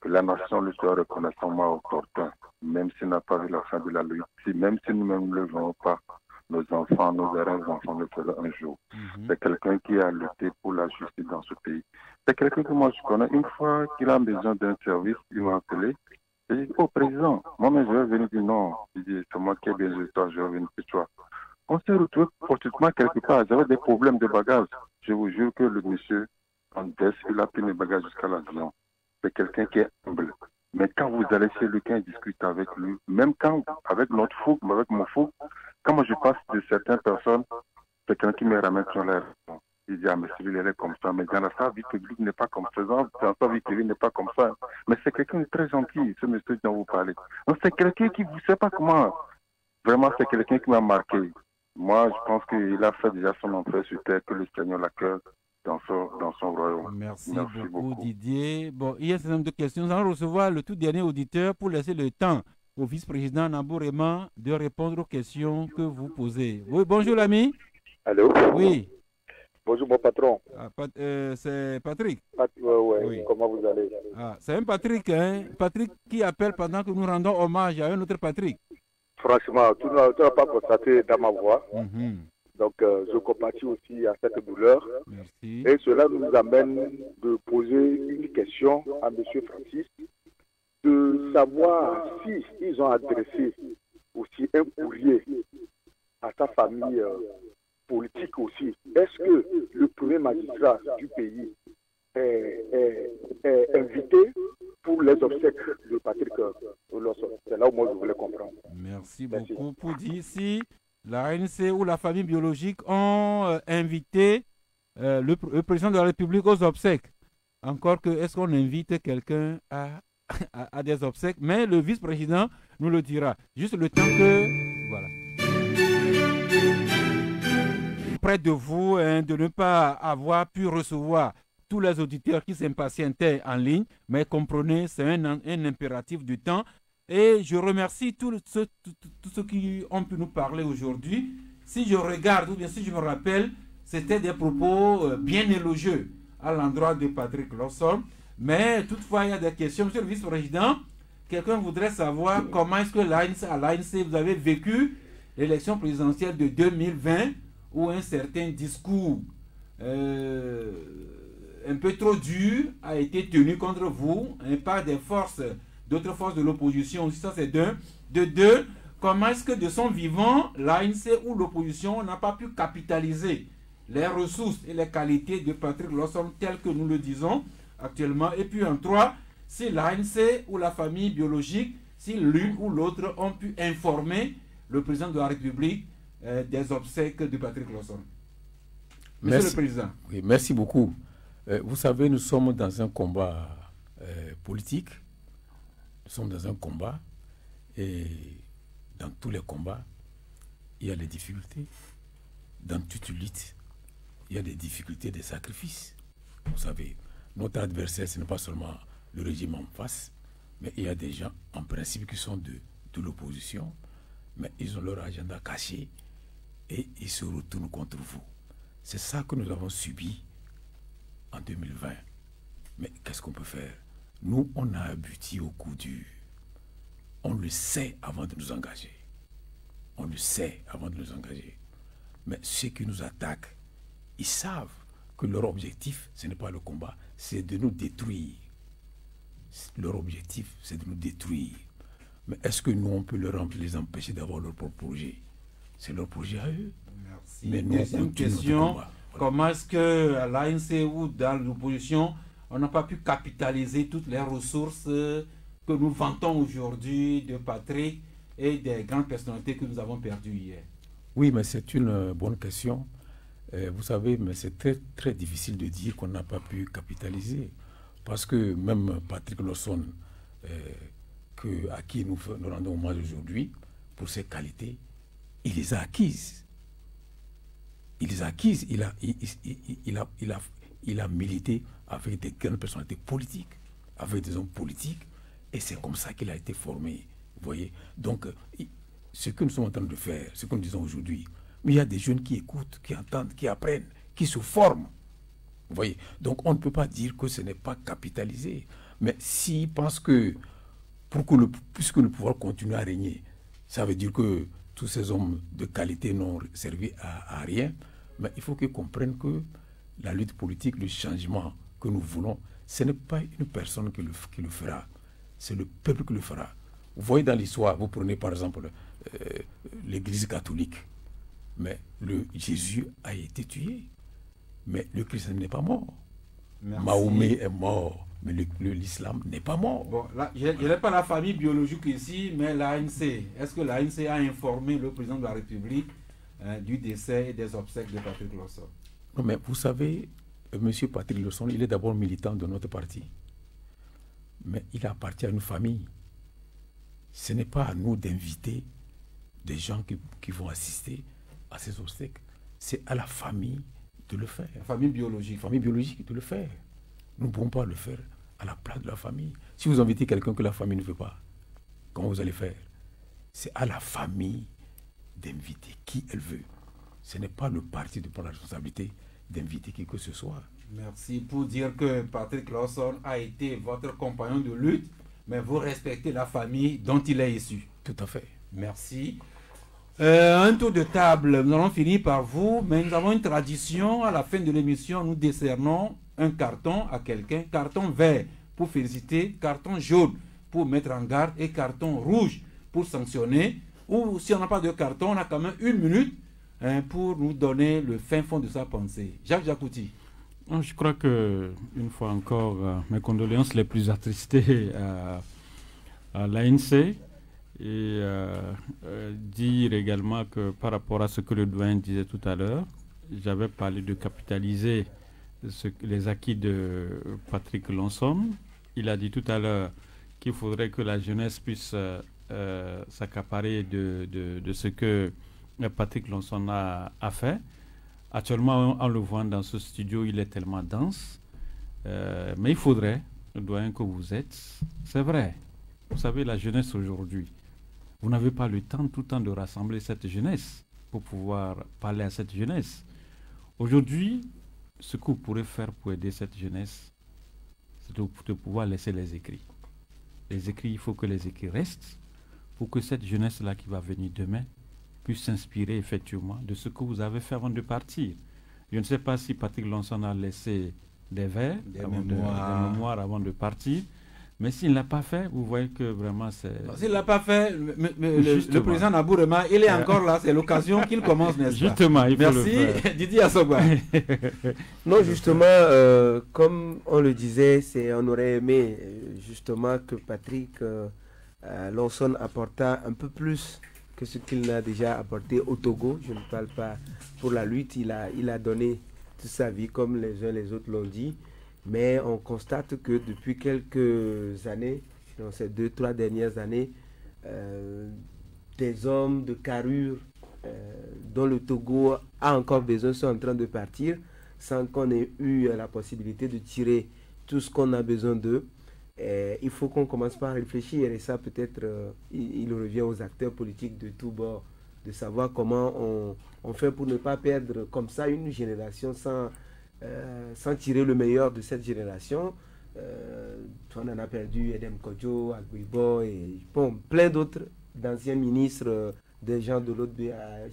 [SPEAKER 13] Que la nation le soit reconnaissant opportun, même s'il n'a pas vu la fin de la lutte, même si nous-mêmes ne le voyons pas. Nos enfants, nos enfants le feront un jour. C'est quelqu'un qui a lutté pour la justice dans ce pays. C'est quelqu'un que moi je connais. Une fois qu'il a besoin d'un service, il m'a appelé. J'ai dit, oh président, moi-même je vais venir dire non. Il dit, c'est moi qui ai besoin de toi, je vais venir pour toi. On s'est retrouvé fortuitement quelque part. J'avais des problèmes de bagages. Je vous jure que le monsieur, en baisse, il a pris mes bagages jusqu'à l'avion. C'est quelqu'un qui est humble. Mais quand vous allez chez lui, quand il discute avec lui, même quand, avec notre fou, avec mon fou, quand moi je passe de certaines personnes, c'est quelqu'un qui me ramène sur l'air. Il dit, ah, mais celui-là, il est comme ça. Mais dans sa vie publique, il n'est pas comme ça. Dans sa vie privée, il n'est pas comme ça. Mais c'est quelqu'un de très gentil, ce monsieur dont vous parlez. Donc, c'est quelqu'un qui, vous ne savez pas comment. Vraiment, c'est quelqu'un qui m'a marqué. Moi, je pense qu'il a fait déjà son entrée sur terre, que le Seigneur l'accueille dans son royaume.
[SPEAKER 1] Merci beaucoup, Didier. Bon, il y a un certain nombre de questions. Nous allons recevoir le tout dernier auditeur pour laisser le temps au vice-président Nabou Rema de répondre aux questions que vous posez. Oui, bonjour l'ami.
[SPEAKER 14] Allô?
[SPEAKER 1] Oui.
[SPEAKER 14] Bonjour mon patron.
[SPEAKER 1] C'est Patrick.
[SPEAKER 14] Oui. Comment vous allez?
[SPEAKER 1] C'est un Patrick, hein? Patrick qui appelle pendant que nous rendons hommage à un autre Patrick.
[SPEAKER 14] Franchement, tu n'as pas constaté dans ma voix. Donc, je compatis aussi à cette douleur.
[SPEAKER 1] Merci.
[SPEAKER 14] Et cela nous amène de poser une question à M. Francis, de savoir si ils ont adressé aussi un courrier à sa famille politique aussi. Est-ce que le premier magistrat du pays est invité pour les obsèques de Patrick Lawson? C'est là où moi je voulais comprendre.
[SPEAKER 1] Merci beaucoup. Pour dire si la ANC ou la famille biologique ont invité le président de la République aux obsèques. Encore que, est-ce qu'on invite quelqu'un à des obsèques? Mais le vice-président nous le dira. Juste le temps que... Voilà. Près de vous, hein, de ne pas avoir pu recevoir tous les auditeurs qui s'impatientaient en ligne, mais comprenez, c'est un impératif du temps. Et je remercie tous ceux qui ont pu nous parler aujourd'hui. Si je regarde ou bien si je me rappelle, c'était des propos bien élogieux à l'endroit de Patrick Lawson. Mais toutefois, il y a des questions. Monsieur le vice-président, quelqu'un voudrait savoir comment est-ce que à l'ANC, vous avez vécu l'élection présidentielle de 2020 où un certain discours un peu trop dur a été tenu contre vous hein, par des forces, d'autres forces de l'opposition. Ça, c'est d'un. De deux, comment est-ce que de son vivant, l'ANC ou l'opposition n'a pas pu capitaliser les ressources et les qualités de Patrick Lawson telles que nous le disons actuellement. Et puis en trois, si l'ANC ou la famille biologique, si l'une ou l'autre ont pu informer le président de la République des obsèques de Patrick Lawson. Monsieur le Président.
[SPEAKER 2] Oui, merci beaucoup. Vous savez, nous sommes dans un combat politique. Nous sommes dans un combat et dans tous les combats, il y a des difficultés. Dans toute lutte, il y a des difficultés, des sacrifices. Vous savez, notre adversaire, ce n'est pas seulement le régime en face, mais il y a des gens, en principe, qui sont de l'opposition, mais ils ont leur agenda caché et ils se retournent contre vous. C'est ça que nous avons subi en 2020. Mais qu'est-ce qu'on peut faire? Nous, on a abouti au coup dur. On le sait avant de nous engager. On le sait avant de nous engager. Mais ceux qui nous attaquent, ils savent que leur objectif, ce n'est pas le combat, c'est de nous détruire. Leur objectif, c'est de nous détruire. Mais est-ce que nous, on peut les empêcher d'avoir leur propre projet? C'est leur projet à eux.
[SPEAKER 1] Merci.
[SPEAKER 2] Mais nous,
[SPEAKER 1] deuxième question, voilà. Comment est-ce que à l'ANC ou dans l'opposition, on n'a pas pu capitaliser toutes les ressources que nous vantons aujourd'hui de Patrick et des grandes personnalités que nous avons perdues hier?
[SPEAKER 2] Oui, mais c'est une bonne question. Vous savez, mais c'est très, très difficile de dire qu'on n'a pas pu capitaliser. Parce que même Patrick Lawson, à qui nous rendons hommage aujourd'hui, pour ses qualités, il les a acquises. Il les a acquises. Il a milité avec des grandes personnalités politiques, avec des hommes politiques, et c'est comme ça qu'il a été formé. Vous voyez? Donc, ce que nous sommes en train de faire, ce que nous disons aujourd'hui, mais il y a des jeunes qui écoutent, qui entendent, qui apprennent, qui se forment. Vous voyez? Donc, on ne peut pas dire que ce n'est pas capitalisé. Mais s'ils pensent que, puisque le pouvoir continue à régner, ça veut dire que tous ces hommes de qualité n'ont servi à rien, mais il faut qu'ils comprennent que la lutte politique, le changement que nous voulons, ce n'est pas une personne qui le fera, c'est le peuple qui le fera. Vous voyez dans l'histoire, vous prenez par exemple l'église catholique, mais Jésus a été tué, mais le christianisme n'est pas mort. Merci. Mahomet est mort, mais l'islam n'est pas mort.
[SPEAKER 1] Bon, là, je n'ai pas la famille biologique ici, mais l'ANC. Est-ce que l'ANC a informé le président de la République du décès et des obsèques de Patrick Lawson?
[SPEAKER 2] Non, mais vous savez, M. Patrick Lawson, il est d'abord militant de notre parti. Mais il appartient à une famille. Ce n'est pas à nous d'inviter des gens qui vont assister à ces obsèques. C'est à la famille de le faire.
[SPEAKER 1] La famille biologique.
[SPEAKER 2] La famille biologique de le faire. Nous ne pouvons pas le faire à la place de la famille. Si vous invitez quelqu'un que la famille ne veut pas, comment vous allez faire? C'est à la famille d'inviter qui elle veut. Ce n'est pas le parti de prendre la responsabilité d'inviter qui que ce soit.
[SPEAKER 1] Merci pour dire que Patrick Lawson a été votre compagnon de lutte, mais vous respectez la famille dont il est issu.
[SPEAKER 2] Tout à fait.
[SPEAKER 1] Merci. Un tour de table, nous allons finir par vous, mais nous avons une tradition, à la fin de l'émission, nous décernons un carton à quelqu'un, carton vert pour féliciter, carton jaune pour mettre en garde et carton rouge pour sanctionner, ou si on n'a pas de carton, on a quand même 1 minute pour nous donner le fin fond de sa pensée. Jacques Jacouti.
[SPEAKER 4] Je crois que, une fois encore, mes condoléances les plus attristées à l'ANC. Et dire également que par rapport à ce que le doyen disait tout à l'heure, j'avais parlé de capitaliser les acquis de Patrick Lonsson. Il a dit tout à l'heure qu'il faudrait que la jeunesse puisse s'accaparer de ce que Patrick Lonsson a fait. Actuellement, en le voit dans ce studio, il est tellement dense. Mais il faudrait, le doyen que vous êtes, c'est vrai. Vous savez, la jeunesse aujourd'hui, vous n'avez pas le temps tout le temps de rassembler cette jeunesse pour pouvoir parler à cette jeunesse. Aujourd'hui, ce que vous pourrez faire pour aider cette jeunesse, c'est de pouvoir laisser les écrits. Les écrits, il faut que les écrits restent pour que cette jeunesse-là qui va venir demain puisse s'inspirer effectivement de ce que vous avez fait avant de partir. Je ne sais pas si Patrick Lonsson a laissé des vers, des mémoires avant de partir. Mais s'il ne l'a pas fait, vous voyez que vraiment c'est...
[SPEAKER 1] S'il ne l'a pas fait, le président Nabourema, il est encore là, c'est l'occasion qu'il commence, n'est-ce pas?
[SPEAKER 4] Justement, il faut
[SPEAKER 1] Merci,
[SPEAKER 4] le faire.
[SPEAKER 1] Didier Assogba.
[SPEAKER 5] Non, justement, comme on le disait, on aurait aimé justement que Patrick Lonsson apporta un peu plus que ce qu'il n'a déjà apporté au Togo. Je ne parle pas pour la lutte, il a donné toute sa vie, comme les uns les autres l'ont dit. Mais on constate que depuis quelques années, dans ces 2-3 dernières années, des hommes de carrure dont le Togo a encore besoin sont en train de partir sans qu'on ait eu la possibilité de tirer tout ce qu'on a besoin d'eux. Il faut qu'on commence par réfléchir et ça peut-être il revient aux acteurs politiques de tous bords de savoir comment on fait pour ne pas perdre comme ça une génération sans tirer le meilleur de cette génération. On en a perdu Edem Kodjo, Agbibo et bon, plein d'autres d'anciens ministres, des gens de l'autre,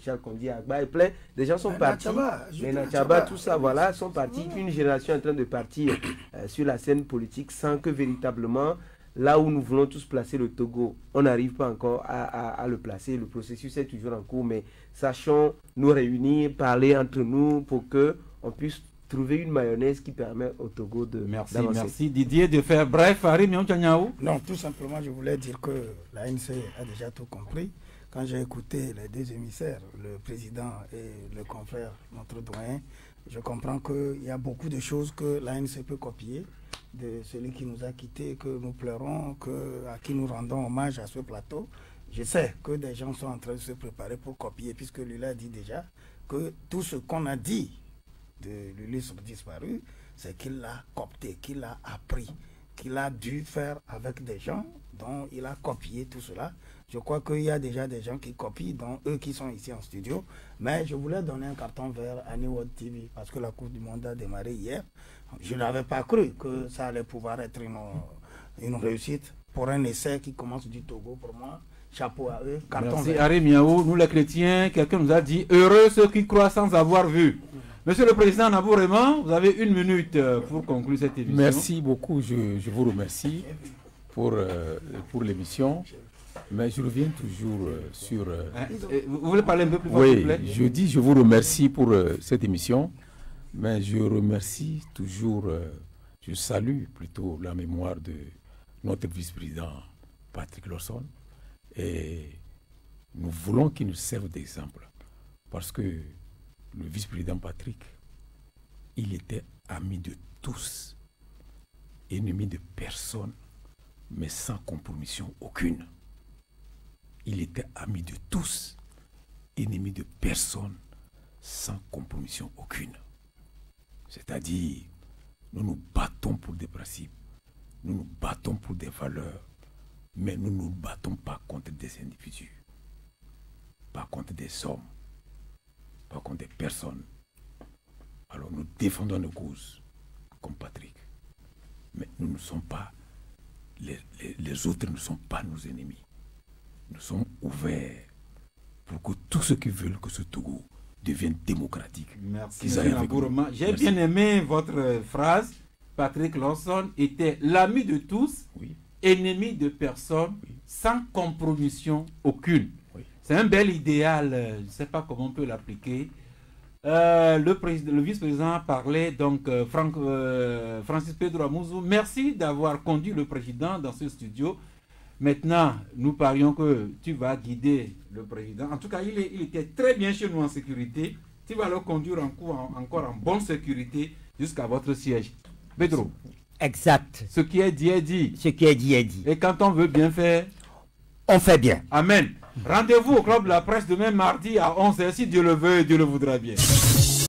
[SPEAKER 5] Charles Kondi, Agba, et plein des gens sont partis. Natchaba, tout ça, voilà, sont partis. Une génération est en train de partir sur la scène politique sans que véritablement, là où nous voulons tous placer le Togo, on n'arrive pas encore à le placer. Le processus est toujours en cours, mais sachons nous réunir, parler entre nous pour qu'on puisse trouver une mayonnaise qui permet au Togo de
[SPEAKER 1] Merci Didier de faire bref.
[SPEAKER 6] Non, tout simplement je voulais dire que l'ANC a déjà tout compris. Quand j'ai écouté les deux émissaires, le président et le confrère, notre doyen, je comprends qu'il y a beaucoup de choses que l'ANC peut copier de celui qui nous a quittés, que nous pleurons, à qui nous rendons hommage à ce plateau. Je sais que des gens sont en train de se préparer pour copier, puisque lui a dit déjà que tout ce qu'on a dit de l'illustre disparu, c'est qu'il l'a coopté, qu'il l'a appris, qu'il a dû faire avec des gens dont il a copié tout cela. Je crois qu'il y a déjà des gens qui copient, dont eux qui sont ici en studio. Mais je voulais donner un carton vert à New World TV parce que la Coupe du Monde a démarré hier. Je n'avais pas cru que ça allait pouvoir être une réussite pour un essai qui commence du Togo. Pour moi, chapeau à eux. Carton
[SPEAKER 1] Merci
[SPEAKER 6] vert.
[SPEAKER 1] Harry Miaou, nous les chrétiens, quelqu'un nous a dit heureux ceux qui croient sans avoir vu. Monsieur le Président Nabourema, vous avez 1 minute pour conclure cette émission.
[SPEAKER 2] Merci beaucoup, je vous remercie pour l'émission. Mais je reviens toujours sur...
[SPEAKER 1] vous voulez parler un peu plus fort, s'il vous plaît?
[SPEAKER 2] Je dis je vous remercie pour cette émission, mais je remercie toujours, je salue plutôt la mémoire de notre vice-président Patrick Lonsson et nous voulons qu'il nous serve d'exemple parce que le vice-président Patrick, il était ami de tous, ennemi de personne, mais sans compromission aucune. Il était ami de tous, ennemi de personne, sans compromission aucune. C'est-à-dire, nous nous battons pour des principes, nous nous battons pour des valeurs, mais nous ne nous battons pas contre des individus, pas contre des hommes, pas contre des personnes. Alors nous défendons nos causes, comme Patrick, mais nous ne sommes pas, les autres ne sont pas nos ennemis. Nous sommes ouverts pour que tous ceux qui veulent que ce Togo devienne démocratique.
[SPEAKER 1] Merci, M. Labourema. J'ai bien aimé votre phrase. Patrick Lawson était l'ami de tous, ennemi de personne, sans compromission aucune. C'est un bel idéal, je ne sais pas comment on peut l'appliquer. Le vice-président parlait donc, Francis Pedro Amouzou. Merci d'avoir conduit le président dans ce studio. Maintenant, nous parions que tu vas guider le président. En tout cas, il était très bien chez nous en sécurité. Tu vas le conduire encore en bonne sécurité jusqu'à votre siège. Pedro.
[SPEAKER 3] Exact.
[SPEAKER 1] Ce qui est dit est dit.
[SPEAKER 3] Ce qui est dit est dit.
[SPEAKER 1] Et quand on veut bien faire,
[SPEAKER 3] on fait bien.
[SPEAKER 1] Amen. Rendez-vous au Club de la Presse demain mardi à 11h si Dieu le veut et Dieu le voudra bien.